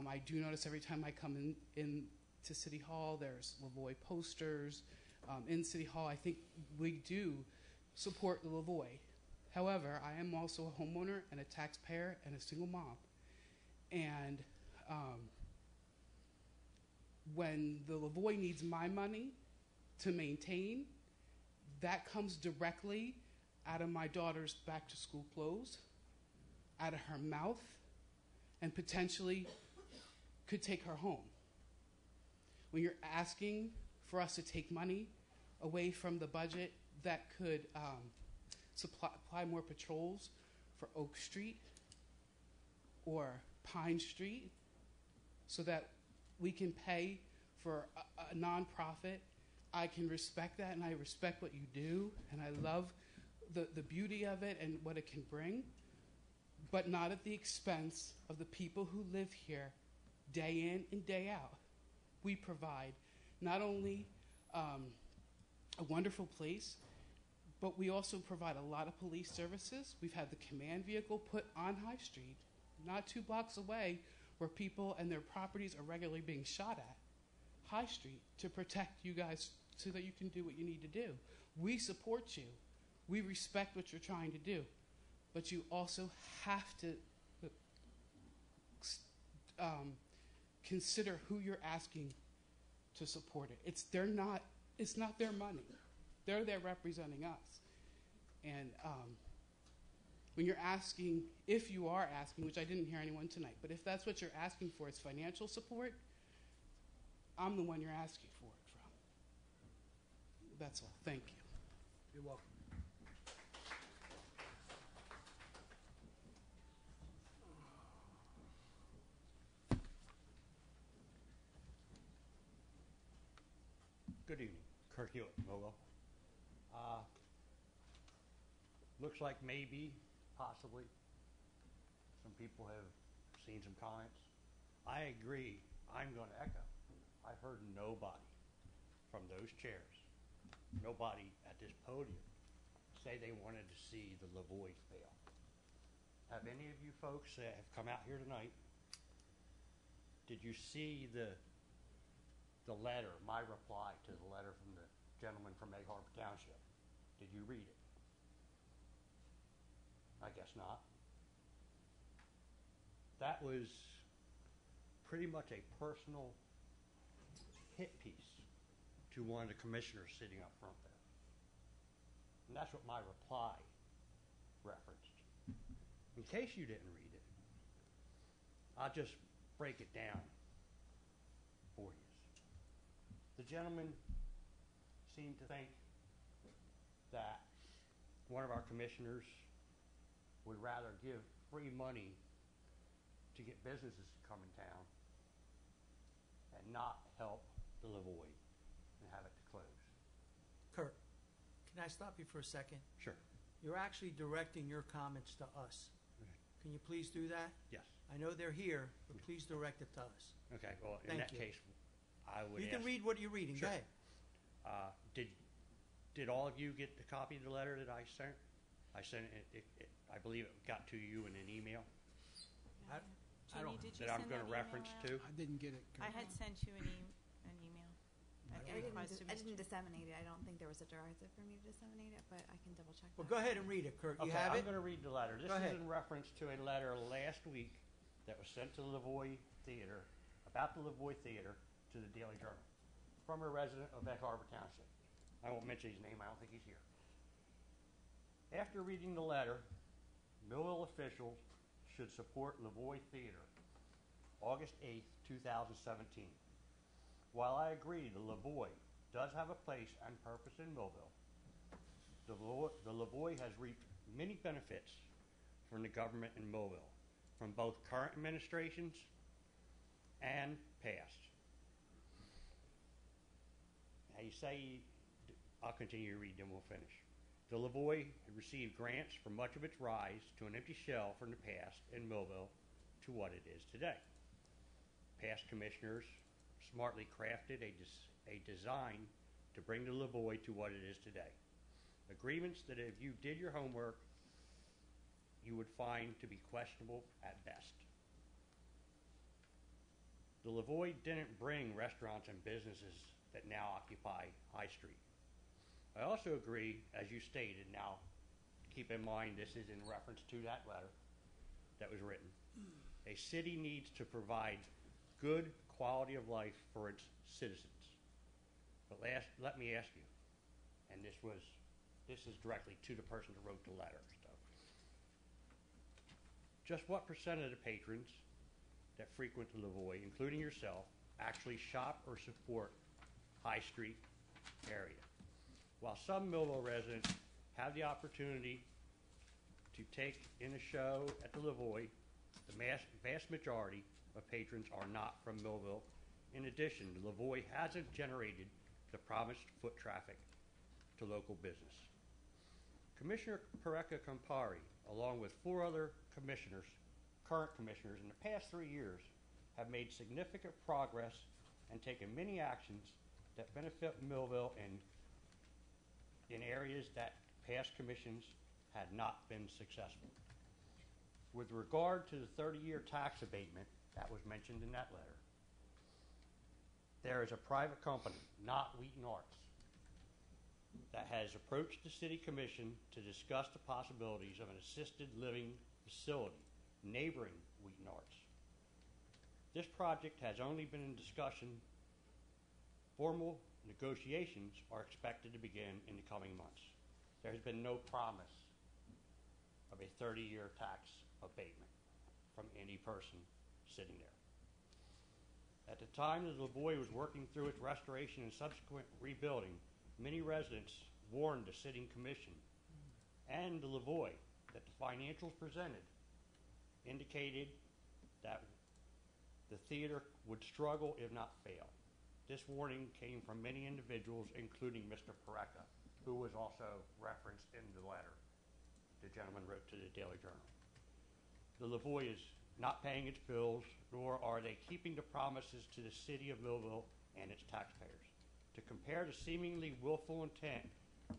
I do notice every time I come in to City Hall, there's Lavoie posters in City Hall. I think we do support the Lavoie. However, I am also a homeowner and a taxpayer and a single mom. And when the Lavoie needs my money to maintain, that comes directly out of my daughter's back to school clothes, out of her mouth, and potentially could take her home. When you're asking for us to take money away from the budget that could supply more patrols for Oak Street or Pine Street so that we can pay for a nonprofit, I can respect that, and I respect what you do, and I love the beauty of it and what it can bring, but not at the expense of the people who live here day in and day out. We provide not only a wonderful place, but we also provide a lot of police services. We've had the command vehicle put on High Street, not 2 blocks away, where people and their properties are regularly being shot at. High Street, to protect you guys so that you can do what you need to do. We support you. We respect what you're trying to do. But you also have to consider who you're asking to support it. It's not their money. They're there representing us. And when you're asking, if you are asking, which I didn't hear anyone tonight, but if that's what you're asking for is financial support, I'm the one you're asking for it from. That's all. Thank you. You're welcome. Good evening. Kurt Hewitt, Millville. Looks like maybe, possibly, some people have seen some comments. I agree. I'm going to echo. I've heard nobody from those chairs, nobody at this podium, say they wanted to see the Lavoie fail. Have any of you folks that have come out here tonight, did you see the letter, my reply to the letter from the gentleman from Egg Harbor Township? Did you read it? I guess not. That was pretty much a personal hit piece to one of the commissioners sitting up front there. And that's what my reply referenced. In case you didn't read it, I'll just break it down for you. The gentleman seemed to think that one of our commissioners would rather give free money to get businesses to come in town and not help the Lavoie and have it to close. Kurt, can I stop you for a second? Sure. You're actually directing your comments to us. Can you please do that? Yes. I know they're here, but please direct it to us. Okay, well, in Thank that you. case, I would You ask, can read what you're reading. Sure. Go ahead. Did all of you get the copy of the letter that I sent? I sent it, I believe it got to you in an email. I Jeannie, don't- did you that I'm send going to that reference email out? to. I didn't get it. I had sent you an email. I didn't disseminate it. I don't think there was a directive for me to disseminate it, but I can double check. Well, that. go ahead and read it, Kurt. You Okay, have I'm it? going to read the letter. This Go is ahead. in reference to a letter last week that was sent to the Lavoie Theater, about the Lavoie Theater, to the Daily Journal, from a resident of Egg Harbor Township. I won't mention his name. I don't think he's here. After reading the letter, Millville officials should support Lavoie Theater, August 8th, 2017. While I agree the Lavoie does have a place and purpose in Millville, the Lavoie has reaped many benefits from the government in Millville, from both current administrations and past. Now you say, I'll continue to read, then we'll finish. The Lavoie received grants for much of its rise to an empty shell from the past in Millville to what it is today. Past commissioners smartly crafted a design to bring the Lavoie to what it is today. Agreements that if you did your homework, you would find to be questionable at best. The Lavoie didn't bring restaurants and businesses that now occupy High Street. I also agree, as you stated, now keep in mind this is in reference to that letter that was written. A city needs to provide good quality of life for its citizens. But let me ask you, and this is directly to the person who wrote the letter. So, just what percent of the patrons that frequent the Lavoie, including yourself, actually shop or support High Street area? While some Millville residents have the opportunity to take in a show at the Lavoie, the vast majority of patrons are not from Millville. In addition, the Lavoie hasn't generated the promised foot traffic to local business. Commissioner Pareca Campari, along with 4 other current commissioners in the past 3 years, have made significant progress and taken many actions that benefit Millville in areas that past commissions had not been successful. With regard to the 30-year tax abatement that was mentioned in that letter, there is a private company, not Wheaton Arts, that has approached the City Commission to discuss the possibilities of an assisted living facility neighboring Wheaton Arts. This project has only been in discussion. Formal negotiations are expected to begin in the coming months. There has been no promise of a 30-year tax abatement from any person sitting there. At the time that the Lavoie was working through its restoration and subsequent rebuilding, many residents warned the Sitting Commission and the Lavoie that the financials presented indicated that the theater would struggle if not fail. This warning came from many individuals, including Mr. Pareca, who was also referenced in the letter the gentleman wrote to the Daily Journal. The Lavoie is not paying its bills, nor are they keeping the promises to the city of Millville and its taxpayers. To compare the seemingly willful intent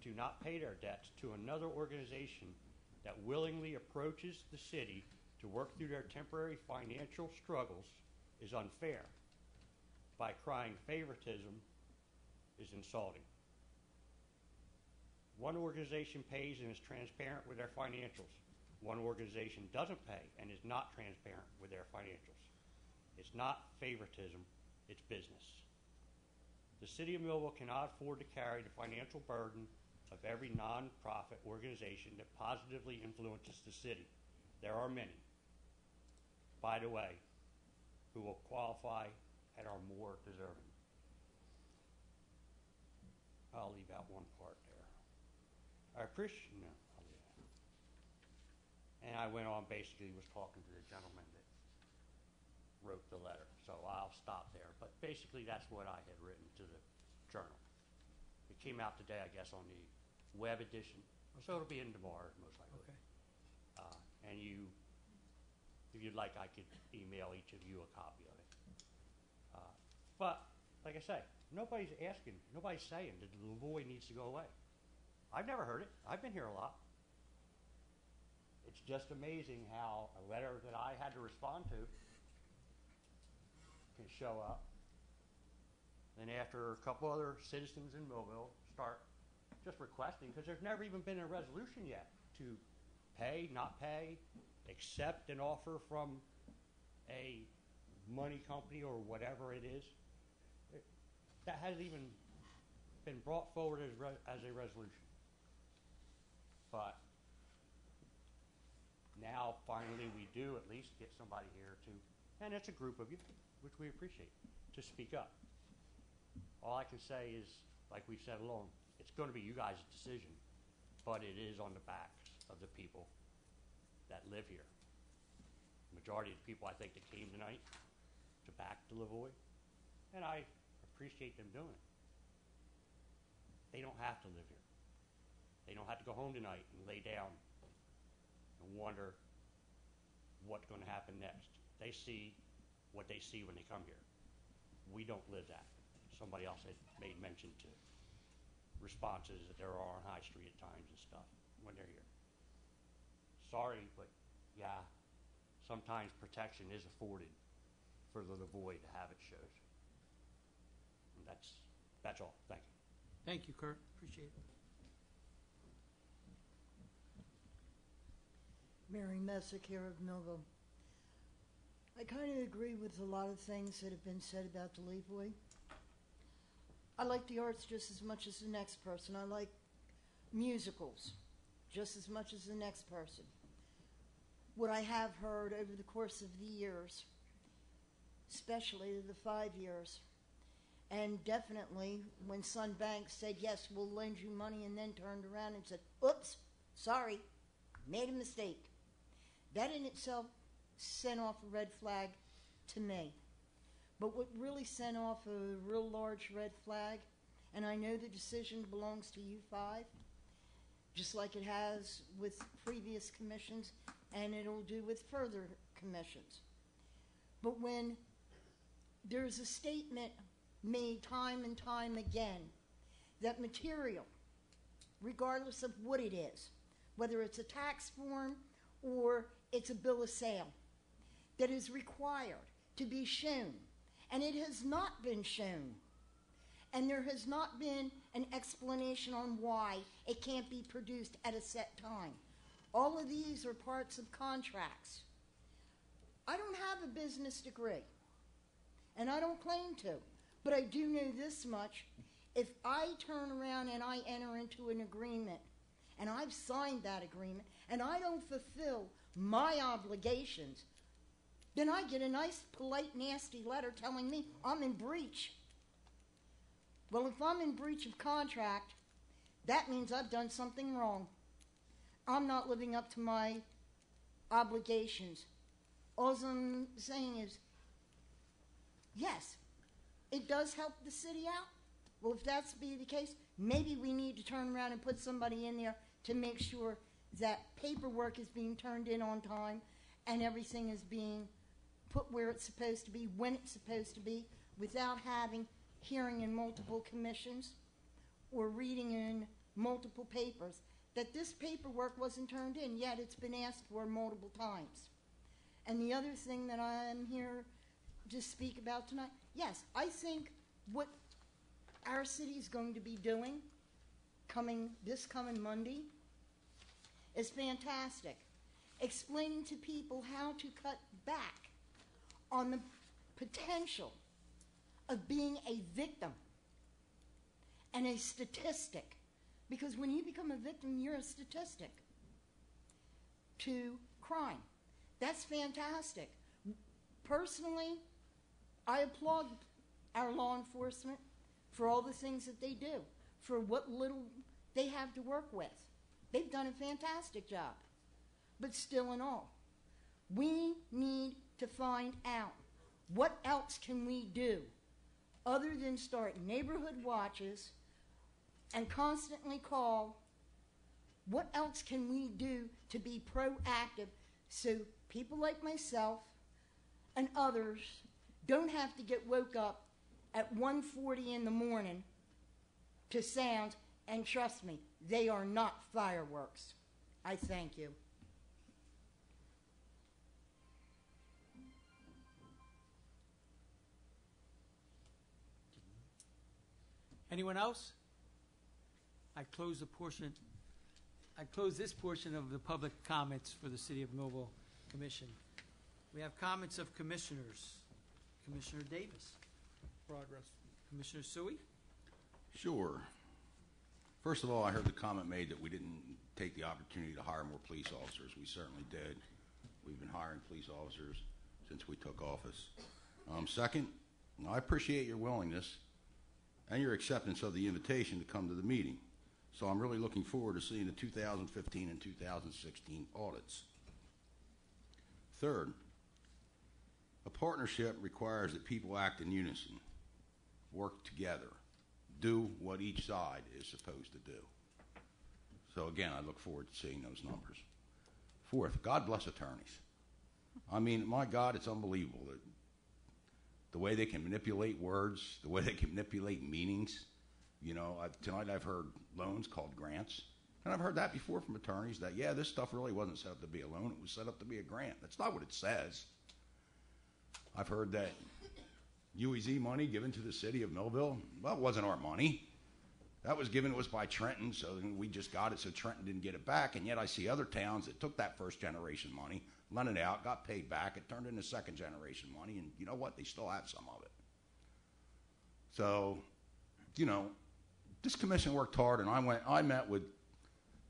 to not pay their debts to another organization that willingly approaches the city to work through their temporary financial struggles is unfair. By crying favoritism is insulting. One organization pays and is transparent with their financials. One organization doesn't pay and is not transparent with their financials. It's not favoritism, it's business. The City of Millville cannot afford to carry the financial burden of every non-profit organization that positively influences the city. There are many, by the way, who will qualify and are more deserving. I'll leave out one part there. I appreciate, no, I'll leave it. And I went on, basically was talking to the gentleman that wrote the letter, so I'll stop there. But basically that's what I had written to the journal. It came out today, I guess, on the web edition, so it'll be in tomorrow, most likely. Okay. And you, if you'd like, I could email each of you a copy of it. But, like I say, nobody's saying that the Lavoie needs to go away. I've never heard it. I've been here a lot. It's just amazing how a letter that I had to respond to can show up. And after a couple other citizens in Millville start just requesting, because there's never even been a resolution yet to pay, not pay, accept an offer from a money company or whatever it is. That hasn't even been brought forward as a resolution. But now, finally, we do at least get somebody here to, and it's a group of you, which we appreciate, to speak up. All I can say is, like we've said along, it's going to be you guys' decision, but it is on the backs of the people that live here. The majority of the people, I think, that came tonight to back the Lavoie, and I appreciate them doing it. They don't have to live here. They don't have to go home tonight and lay down and wonder what's going to happen next. They see what they see when they come here. We don't live that. Somebody else had made mention to responses that there are on High Street at times and stuff when they're here. Sorry, but yeah, sometimes protection is afforded for the Lavoie to have its shows. And that's all. Thank you. Thank you, Kurt. Appreciate it. Mary Messick here of Millville. I kind of agree with a lot of things that have been said about the Lavoie. I like the arts just as much as the next person. I like musicals just as much as the next person. What I have heard over the course of the years, especially the 5 years, and definitely when Sun Bank said, yes, we'll lend you money, and then turned around and said, oops, sorry, made a mistake. That in itself sent off a red flag to me. But what really sent off a real large red flag, and I know the decision belongs to you 5, just like it has with previous commissions, and it'll do with further commissions. But when there's a statement made time and time again that material, regardless of what it is, whether it's a tax form or it's a bill of sale, that is required to be shown, and it has not been shown, and there has not been an explanation on why it can't be produced at a set time. All of these are parts of contracts. I don't have a business degree, and I don't claim to, but I do know this much. If I turn around and I enter into an agreement, and I've signed that agreement, and I don't fulfill my obligations, then I get a nice, polite, nasty letter telling me I'm in breach. Well, if I'm in breach of contract, that means I've done something wrong. I'm not living up to my obligations. All I'm saying is, yes, it does help the city out. Well, if that's be the case, maybe we need to turn around and put somebody in there to make sure that paperwork is being turned in on time and everything is being put where it's supposed to be, when it's supposed to be, without having hearing in multiple commissions or reading in multiple papers, that this paperwork wasn't turned in, yet it's been asked for multiple times. And the other thing that I'm here to speak about tonight, yes, I think what our city is going to be doing this coming Monday is fantastic. Explaining to people how to cut back on the potential of being a victim and a statistic. Because when you become a victim, you're a statistic to crime. That's fantastic. Personally, I applaud our law enforcement for all the things that they do, for what little they have to work with. They've done a fantastic job. But still in all, we need to find out what else can we do other than start neighborhood watches and constantly call. What else can we do to be proactive so people like myself and others don't have to get woke up at 1:40 in the morning to sounds, and trust me, they are not fireworks. I thank you. Anyone else? I close this portion of the public comments for the City of Millville Commission. We have comments of commissioners. Commissioner Davis. Progress. Commissioner Sui. Sure. First of all, I heard the comment made that we didn't take the opportunity to hire more police officers. We certainly did. We've been hiring police officers since we took office. Second, I appreciate your willingness and your acceptance of the invitation to come to the meeting. So I'm really looking forward to seeing the 2015 and 2016 audits. Third, a partnership requires that people act in unison, work together, do what each side is supposed to do. So again, I look forward to seeing those numbers. Fourth, God bless attorneys. I mean, my God, it's unbelievable that the way they can manipulate words, the way they can manipulate meanings. You know, tonight I've heard loans called grants. And I've heard that before from attorneys, that, yeah, this stuff really wasn't set up to be a loan. It was set up to be a grant. That's not what it says. I've heard that UEZ money given to the city of Millville, well, it wasn't our money. That was given to us by Trenton, so we just got it so Trenton didn't get it back. And yet I see other towns that took that first generation money, lent it out, got paid back. It turned into second generation money, and you know what? They still have some of it. So you know, this commission worked hard, and I met with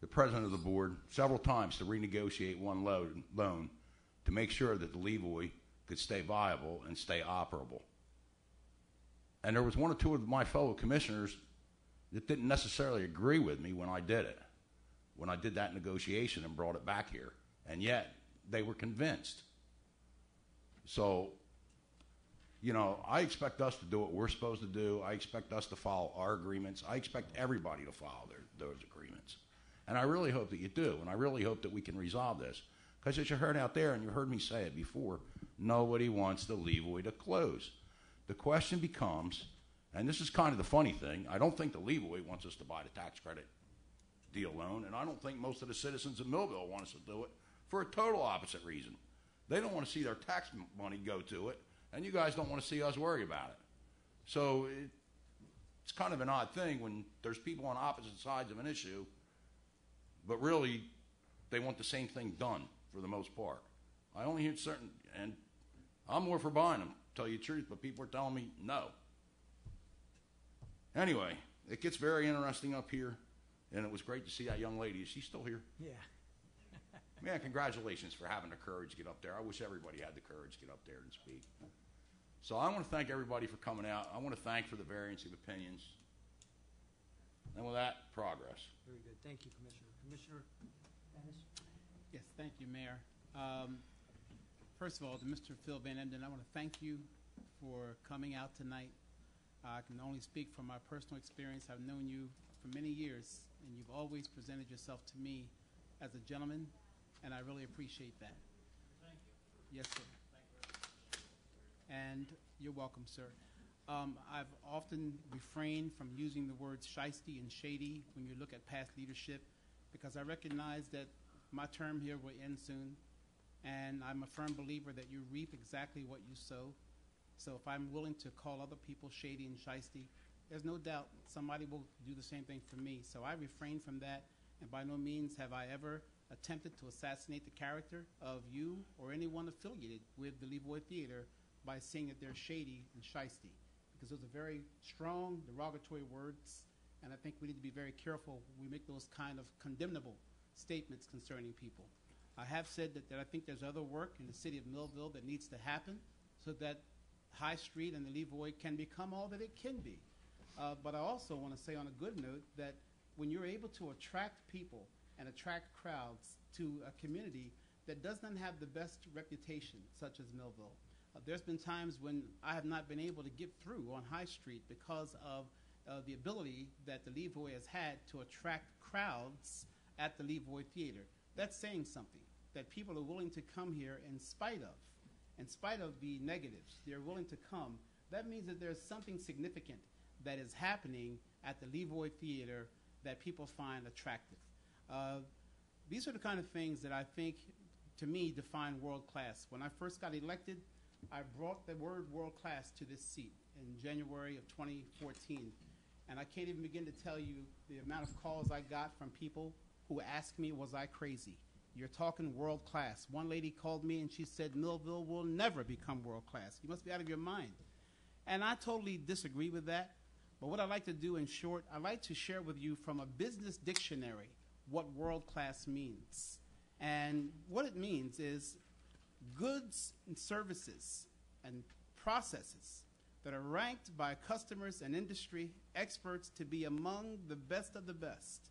the president of the board several times to renegotiate one loan to make sure that the Levoy could stay viable and stay operable. And there was one or two of my fellow commissioners that didn't necessarily agree with me when I did it, when I did that negotiation and brought it back here. And yet, they were convinced. So, you know, I expect us to do what we're supposed to do. I expect us to follow our agreements. I expect everybody to follow those agreements. And I really hope that you do, and I really hope that we can resolve this. Because as you heard out there, and you heard me say it before, nobody wants the Levoy to close. The question becomes, and this is kind of the funny thing, I don't think the Levoy wants us to buy the tax credit deal loan, and I don't think most of the citizens of Millville want us to do it for a total opposite reason. They don't want to see their tax money go to it, and you guys don't want to see us worry about it. So it's kind of an odd thing when there's people on opposite sides of an issue, but really they want the same thing done for the most part. I only hear certain, and I'm more for buying them, to tell you the truth, but people are telling me no. Anyway, it gets very interesting up here, and it was great to see that young lady. Is she still here? Yeah. Man, congratulations for having the courage to get up there. I wish everybody had the courage to get up there and speak. So I want to thank everybody for coming out. I want to thank for the variance of opinions. And with that, progress. Very good. Thank you, Commissioner. Commissioner Dennis? Yes, thank you, Mayor. First of all, to Mr. Phil Van Emden, I want to thank you for coming out tonight. I can only speak from my personal experience. I've known you for many years, and you've always presented yourself to me as a gentleman, and I really appreciate that. Thank you. Yes, sir. Thank you. And you're welcome, sir. I've often refrained from using the words shiesty and shady when you look at past leadership, because I recognize that my term here will end soon, and I'm a firm believer that you reap exactly what you sow. So if I'm willing to call other people shady and shiesty, there's no doubt somebody will do the same thing for me. So I refrain from that, and by no means have I ever attempted to assassinate the character of you or anyone affiliated with the Levoy Theater by saying that they're shady and shiesty, because those are very strong, derogatory words, and I think we need to be very careful when we make those kind of condemnable statements concerning people. I have said that I think there's other work in the city of Millville that needs to happen so that High Street and the Levoy can become all that it can be. But I also want to say on a good note that when you're able to attract people and attract crowds to a community that does not have the best reputation, such as Millville, there's been times when I have not been able to get through on High Street because of the ability that the Levoy has had to attract crowds at the Levoy Theater. That's saying something, that people are willing to come here in spite of the negatives. They're willing to come. That means that there's something significant that is happening at the Levoy Theater that people find attractive. These are the kind of things that I think, to me, define world class. When I first got elected, I brought the word world class to this seat in January of 2014. And I can't even begin to tell you the amount of calls I got from people who asked me, was I crazy? You're talking world class. One lady called me and she said, Millville will never become world class. You must be out of your mind. And I totally disagree with that. But what I'd like to do in short, I'd like to share with you from a business dictionary what world class means. And what it means is goods and services and processes that are ranked by customers and industry experts to be among the best of the best.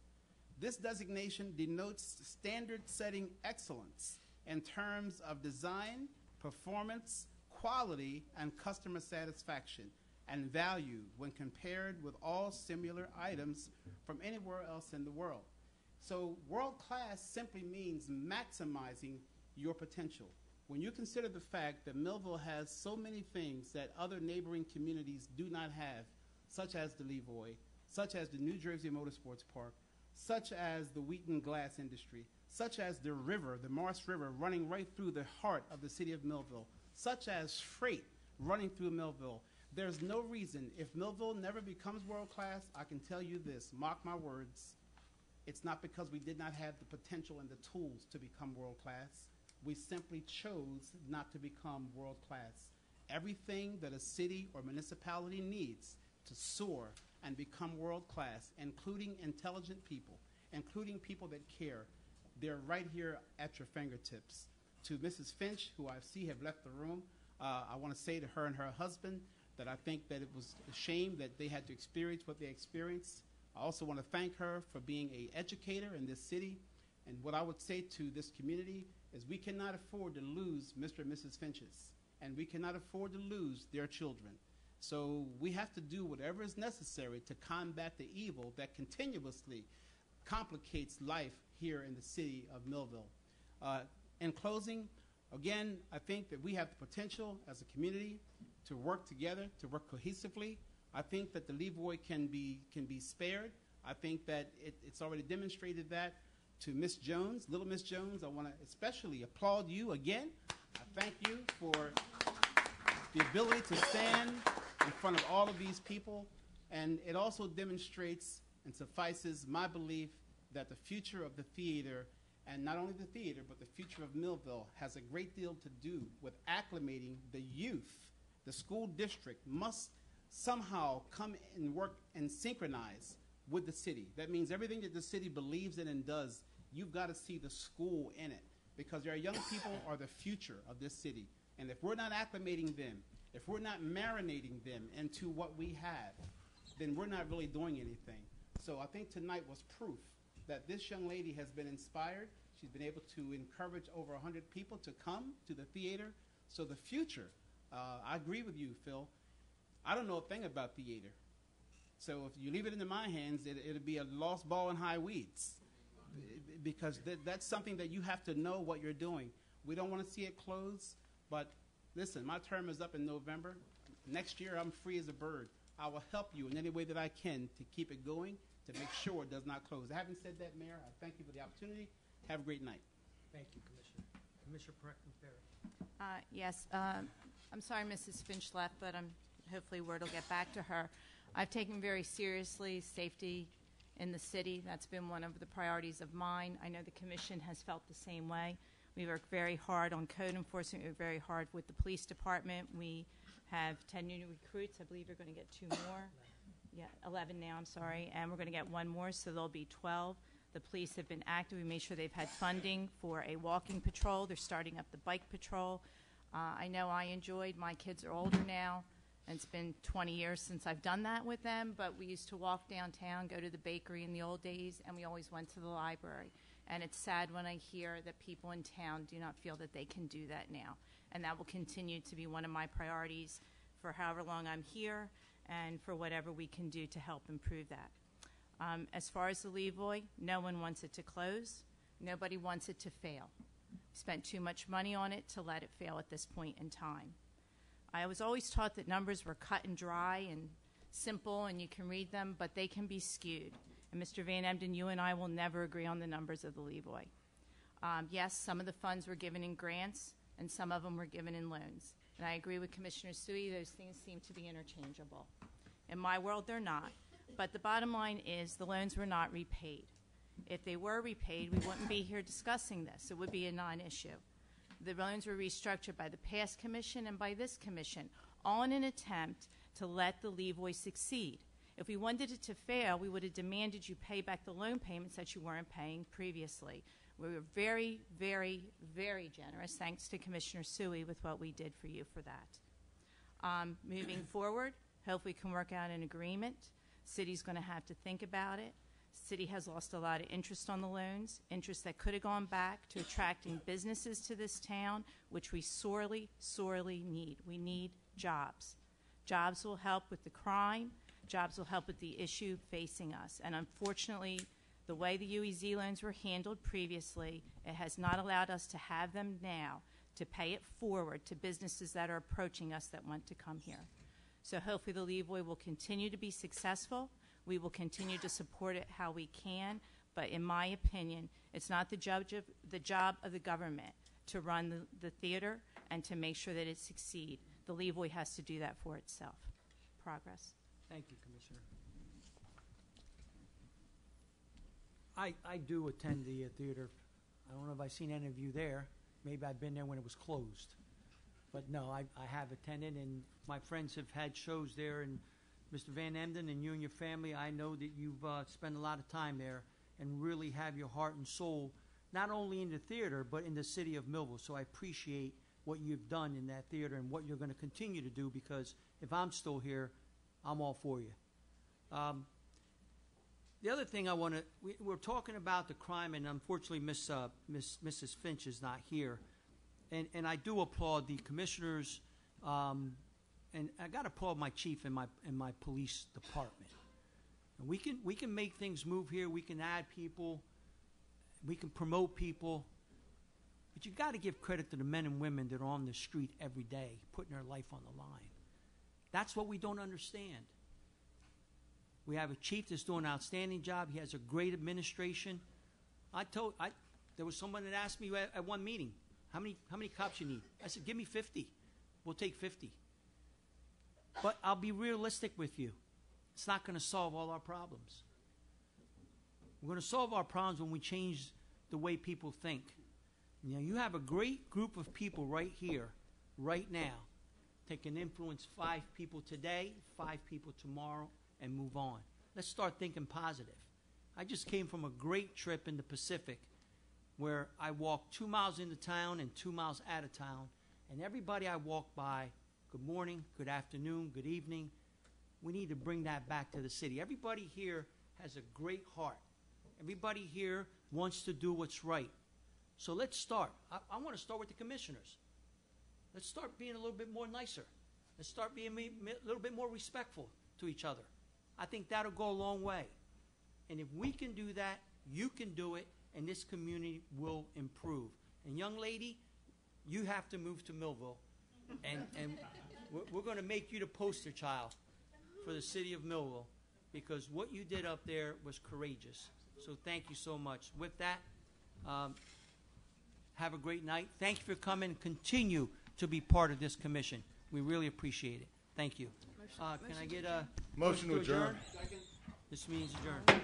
This designation denotes standard-setting excellence in terms of design, performance, quality, and customer satisfaction, and value when compared with all similar items from anywhere else in the world. So world-class simply means maximizing your potential. When you consider the fact that Millville has so many things that other neighboring communities do not have, such as the Levoy, such as the New Jersey Motorsports Park, such as the Wheaton glass industry, such as the river, the Morris River, running right through the heart of the city of Millville, such as freight running through Millville. There's no reason, if Millville never becomes world class, I can tell you this, mark my words, it's not because we did not have the potential and the tools to become world class. We simply chose not to become world class. Everything that a city or municipality needs to soar and become world class, including intelligent people, including people that care. They're right here at your fingertips. To Mrs. Finch, who I see have left the room, I want to say to her and her husband that I think that it was a shame that they had to experience what they experienced. I also want to thank her for being an educator in this city. And what I would say to this community is we cannot afford to lose Mr. and Mrs. Finch's, and we cannot afford to lose their children. So we have to do whatever is necessary to combat the evil that continuously complicates life here in the city of Millville. In closing, again, I think that we have the potential as a community to work together, to work cohesively. I think that the Levoy can be spared. I think that it's already demonstrated that. To Miss Jones, little Miss Jones, I want to especially applaud you again. I thank you for the ability to stand in front of all of these people, and it also demonstrates and suffices my belief that the future of the theater, and not only the theater, but the future of Millville, has a great deal to do with acclimating the youth. The school district must somehow come and work and synchronize with the city. That means everything that the city believes in and does, you've got to see the school in it, because our young people are the future of this city. And if we're not acclimating them, if we're not marinating them into what we have, then we're not really doing anything. So I think tonight was proof that this young lady has been inspired. She's been able to encourage over 100 people to come to the theater. So the future, I agree with you, Phil. I don't know a thing about theater. So if you leave it into my hands, it'll be a lost ball in high weeds, because that's something that you have to know what you're doing. We don't want to see it close, but listen, my term is up in November. Next year, I'm free as a bird. I will help you in any way that I can to keep it going, to make sure it does not close. Having said that, Mayor, I thank you for the opportunity. Have a great night. Thank you, Commissioner. Commissioner Perry. Yes, I'm sorry Mrs. Finch left, but hopefully word will get back to her. I've taken very seriously safety in the city. That's been one of the priorities of mine. I know the commission has felt the same way. We work very hard on code enforcement. We work very hard with the police department. We have 10 new recruits. I believe we're going to get 2 more. 11 now, I'm sorry. And we're going to get 1 more, so there'll be 12. The police have been active. We made sure they've had funding for a walking patrol. They're starting up the bike patrol. I know I enjoyed, my kids are older now, and it's been 20 years since I've done that with them, but we used to walk downtown, go to the bakery in the old days, and we always went to the library. And it's sad when I hear that people in town do not feel that they can do that now. And that will continue to be one of my priorities for however long I'm here, and for whatever we can do to help improve that. As far as the Levoy, no one wants it to close. Nobody wants it to fail. We spent too much money on it to let it fail at this point in time. I was always taught that numbers were cut and dry and simple and you can read them, but they can be skewed. And Mr. Van Emden, you and I will never agree on the numbers of the Levoy. Yes, some of the funds were given in grants and some of them were given in loans. And I agree with Commissioner Sui, those things seem to be interchangeable. In my world, they're not. But the bottom line is the loans were not repaid. If they were repaid, we wouldn't be here discussing this. It would be a non-issue. The loans were restructured by the past commission and by this commission, all in an attempt to let the Levoy succeed. If we wanted it to fail, we would have demanded you pay back the loan payments that you weren't paying previously. We were very, very, very generous, thanks to Commissioner Sui, with what we did for you for that. Moving forward, hopefully we can work out an agreement. City's going to have to think about it. City has lost a lot of interest on the loans, interest that could have gone back to attracting businesses to this town, which we sorely, sorely need. We need jobs. Jobs will help with the crime. Jobs will help with the issue facing us. And unfortunately, the way the UEZ loans were handled previously, it has not allowed us to have them now to pay it forward to businesses that are approaching us that want to come here. So hopefully the Levoy will continue to be successful. We will continue to support it how we can, but in my opinion, it's not the job of the government to run the theater and to make sure that it succeeds. The Levoy has to do that for itself. Progress. Thank you, Commissioner. I do attend the theater. I don't know if I've seen any of you there. Maybe I've been there when it was closed. But no, I have attended, and my friends have had shows there, and Mr. Van Emden, and you and your family, I know that you've spent a lot of time there and really have your heart and soul, not only in the theater, but in the city of Millville. So I appreciate what you've done in that theater and what you're going to continue to do, because if I'm still here, I'm all for you. The other thing I want to, we're talking about the crime, and unfortunately Mrs. Finch is not here. And I do applaud the commissioners, and I got to applaud my chief and my police department. And we can make things move here. We can add people. We can promote people. But you got to give credit to the men and women that are on the street every day, putting their life on the line. That's what we don't understand. We have a chief that's doing an outstanding job. He has a great administration. There was someone that asked me at one meeting, how many cops you need? I said, give me 50. We'll take 50. But I'll be realistic with you. It's not going to solve all our problems. We're going to solve our problems when we change the way people think. You know, you have a great group of people right here, right now, that can influence 5 people today, 5 people tomorrow, and move on. Let's start thinking positive. I just came from a great trip in the Pacific where I walked 2 miles into town and 2 miles out of town, and everybody I walked by, good morning, good afternoon, good evening. We need to bring that back to the city. Everybody here has a great heart. Everybody here wants to do what's right. So let's start. I want to start with the commissioners. Let's start being a little bit more nicer. Let's start being a little bit more respectful to each other. I think that'll go a long way. And if we can do that, you can do it, and this community will improve. And young lady, you have to move to Millville. And we're going to make you the poster child for the city of Millville, because what you did up there was courageous. So thank you so much. With that, have a great night. Thank you for coming. Continue to be part of this commission. We really appreciate it. Thank you. Can I get a motion to adjourn? This meeting's adjourned.